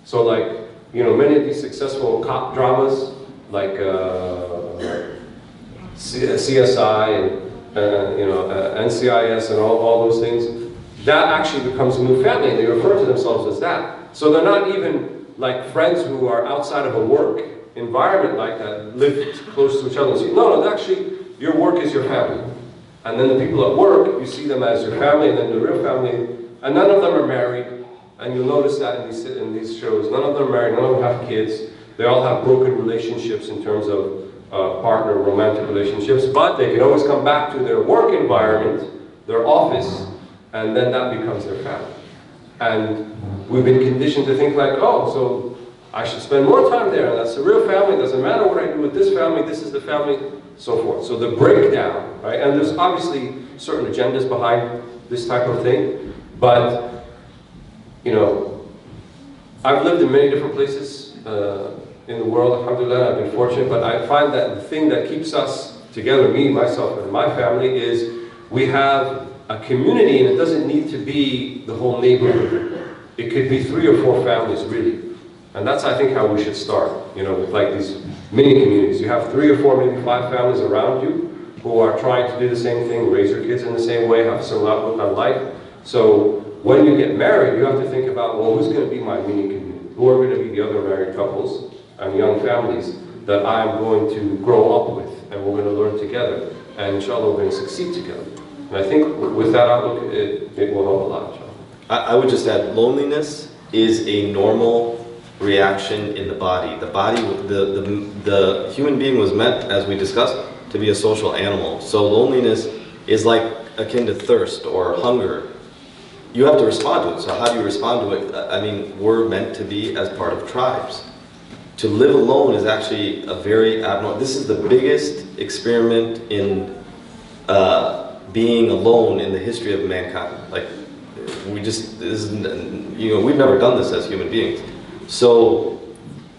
So, like, you know, many of these successful cop dramas, like CSI and you know, NCIS and all those things, that actually becomes a new family, and they refer to themselves as that. So they're not even like friends who are outside of a work environment like that, live close to each other. No, actually, your work is your family. And then the people at work, you see them as your family, and then the real family, and none of them are married. And you'll notice that in these shows, none of them are married, none of them have kids. They all have broken relationships in terms of partner, romantic relationships, but they can always come back to their work environment, their office, and then that becomes their family. And we've been conditioned to think like, oh, so I should spend more time there, and that's the real family. It doesn't matter what I do with this family, this is the family, so forth. So the breakdown, right? And there's obviously certain agendas behind this type of thing, but, you know, I've lived in many different places in the world, alhamdulillah, I've been fortunate, but I find that the thing that keeps us together, me, myself, and my family, is we have a community, and it doesn't need to be the whole neighborhood. It could be 3 or 4 families, really. And that's, I think, how we should start, you know, with like these mini communities. You have 3 or 4, maybe 5 families around you who are trying to do the same thing, raise your kids in the same way, have a similar outlook on life. So when you get married, you have to think about, well, who's going to be my mini community? Who are going to be the other married couples and young families that I'm going to grow up with, and we're going to learn together, and inshallah we're going to succeed together. And I think with that outlook, it will help a lot, inshallah. I would just add, loneliness is a normal reaction in the body. The human being was meant, as we discussed, to be a social animal. So loneliness is like akin to thirst or hunger. You have to respond to it. So how do you respond to it? I mean, we're meant to be as part of tribes. To live alone is actually a very abnormal. This is the biggest experiment in being alone in the history of mankind. Like, we just, you know, we've never done this as human beings. So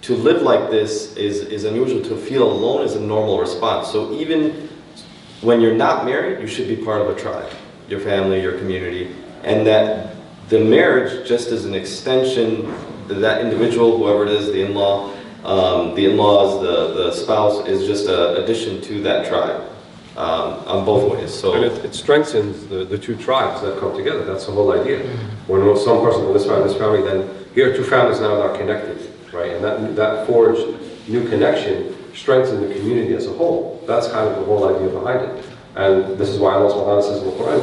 to live like this is unusual. To feel alone is a normal response. So even when you're not married, you should be part of a tribe, your family, your community, and that the marriage just is an extension, that individual, whoever it is, the in-law, the in-laws, the spouse, is just an addition to that tribe on both ways. So, and it strengthens the 2 tribes that come together. That's the whole idea. When some person from this family, then here are 2 families now that are connected, right? And that forged new connection strengthens the community as a whole. That's kind of the whole idea behind it. And this is why Allah subhanahu wa ta'ala says in the Quran,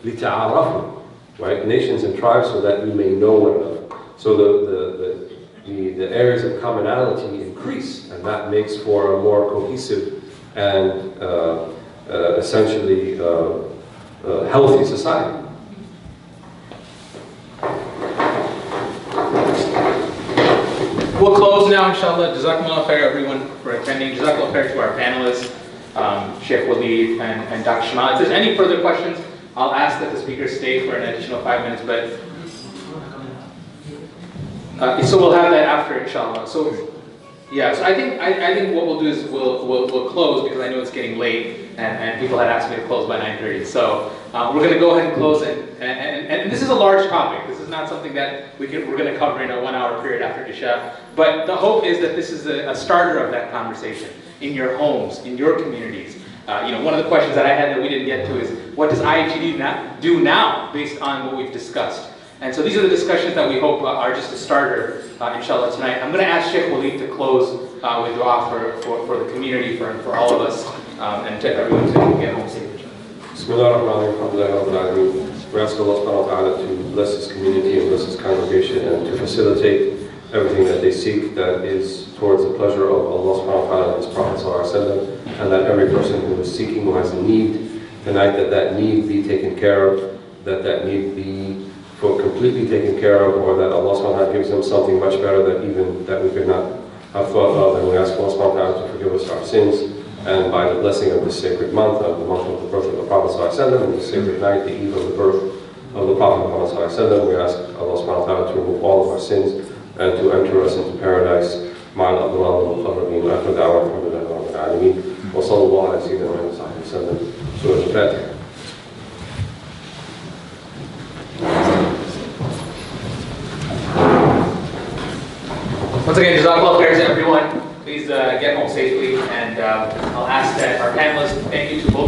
لِتَعَارَفُوا, right? Nations and tribes, so that we may know one another. So the areas of commonality increase, and that makes for a more cohesive and essentially healthy society. We'll close now, inshallah. Jazakumullah khair, everyone, for attending. Jazakumullah khair to our panelists. Shaykh Walead and Dr. Shamal. If there's any further questions, I'll ask that the speakers stay for an additional 5 minutes, so we'll have that after, inshallah. So, yeah, so I think what we'll do is we'll close, because I know it's getting late, and people had asked me to close by 9:30. So we're going to go ahead and close, and this is a large topic. This is not something that we're going to cover in a 1 hour period after Isha. But the hope is that this is a starter of that conversation in your homes, in your communities. One of the questions that I had that we didn't get to is, what does IHD do now based on what we've discussed? And so these are the discussions that we hope are just a starter, inshallah, tonight. I'm going to ask Shaykh Walead to close with dua for the community, for all of us, and to everyone to get home safe. Bismillahirrahmanirrahim. We ask Allah subhanahu wa ta'ala to bless His community and bless His congregation and to facilitate everything that they seek that is towards the pleasure of Allah subhanahu wa ta'ala and His Prophet sallallahu alaihi wasallam, and that every person who is seeking, who has a need tonight, that need be taken care of, that need be completely taken care of, or that Allah subhanahu wa ta'ala gives them something much better that we could not have thought of. And we ask Allah subhanahu wa ta'ala to forgive us our sins, and by the blessing of this sacred month, of the month of the birth of the Prophet sallallahu alaihi wasallam, and the sacred night, the eve of the birth of the Prophet Muhammad sallallahu alaihi wasallam, we ask Allah subhanahu wa ta'ala to remove all of our sins and to enter us into paradise. مع الأبرار والمقربين وآخر دعوانا الحمد لله رب العالمين وصلى الله على سيدنا محمد صلى الله عليه وسلم. سورة الفاتحة. Once again, jazakallah khair to everyone. Please get home safely, and I'll ask that our panelists, thank you to both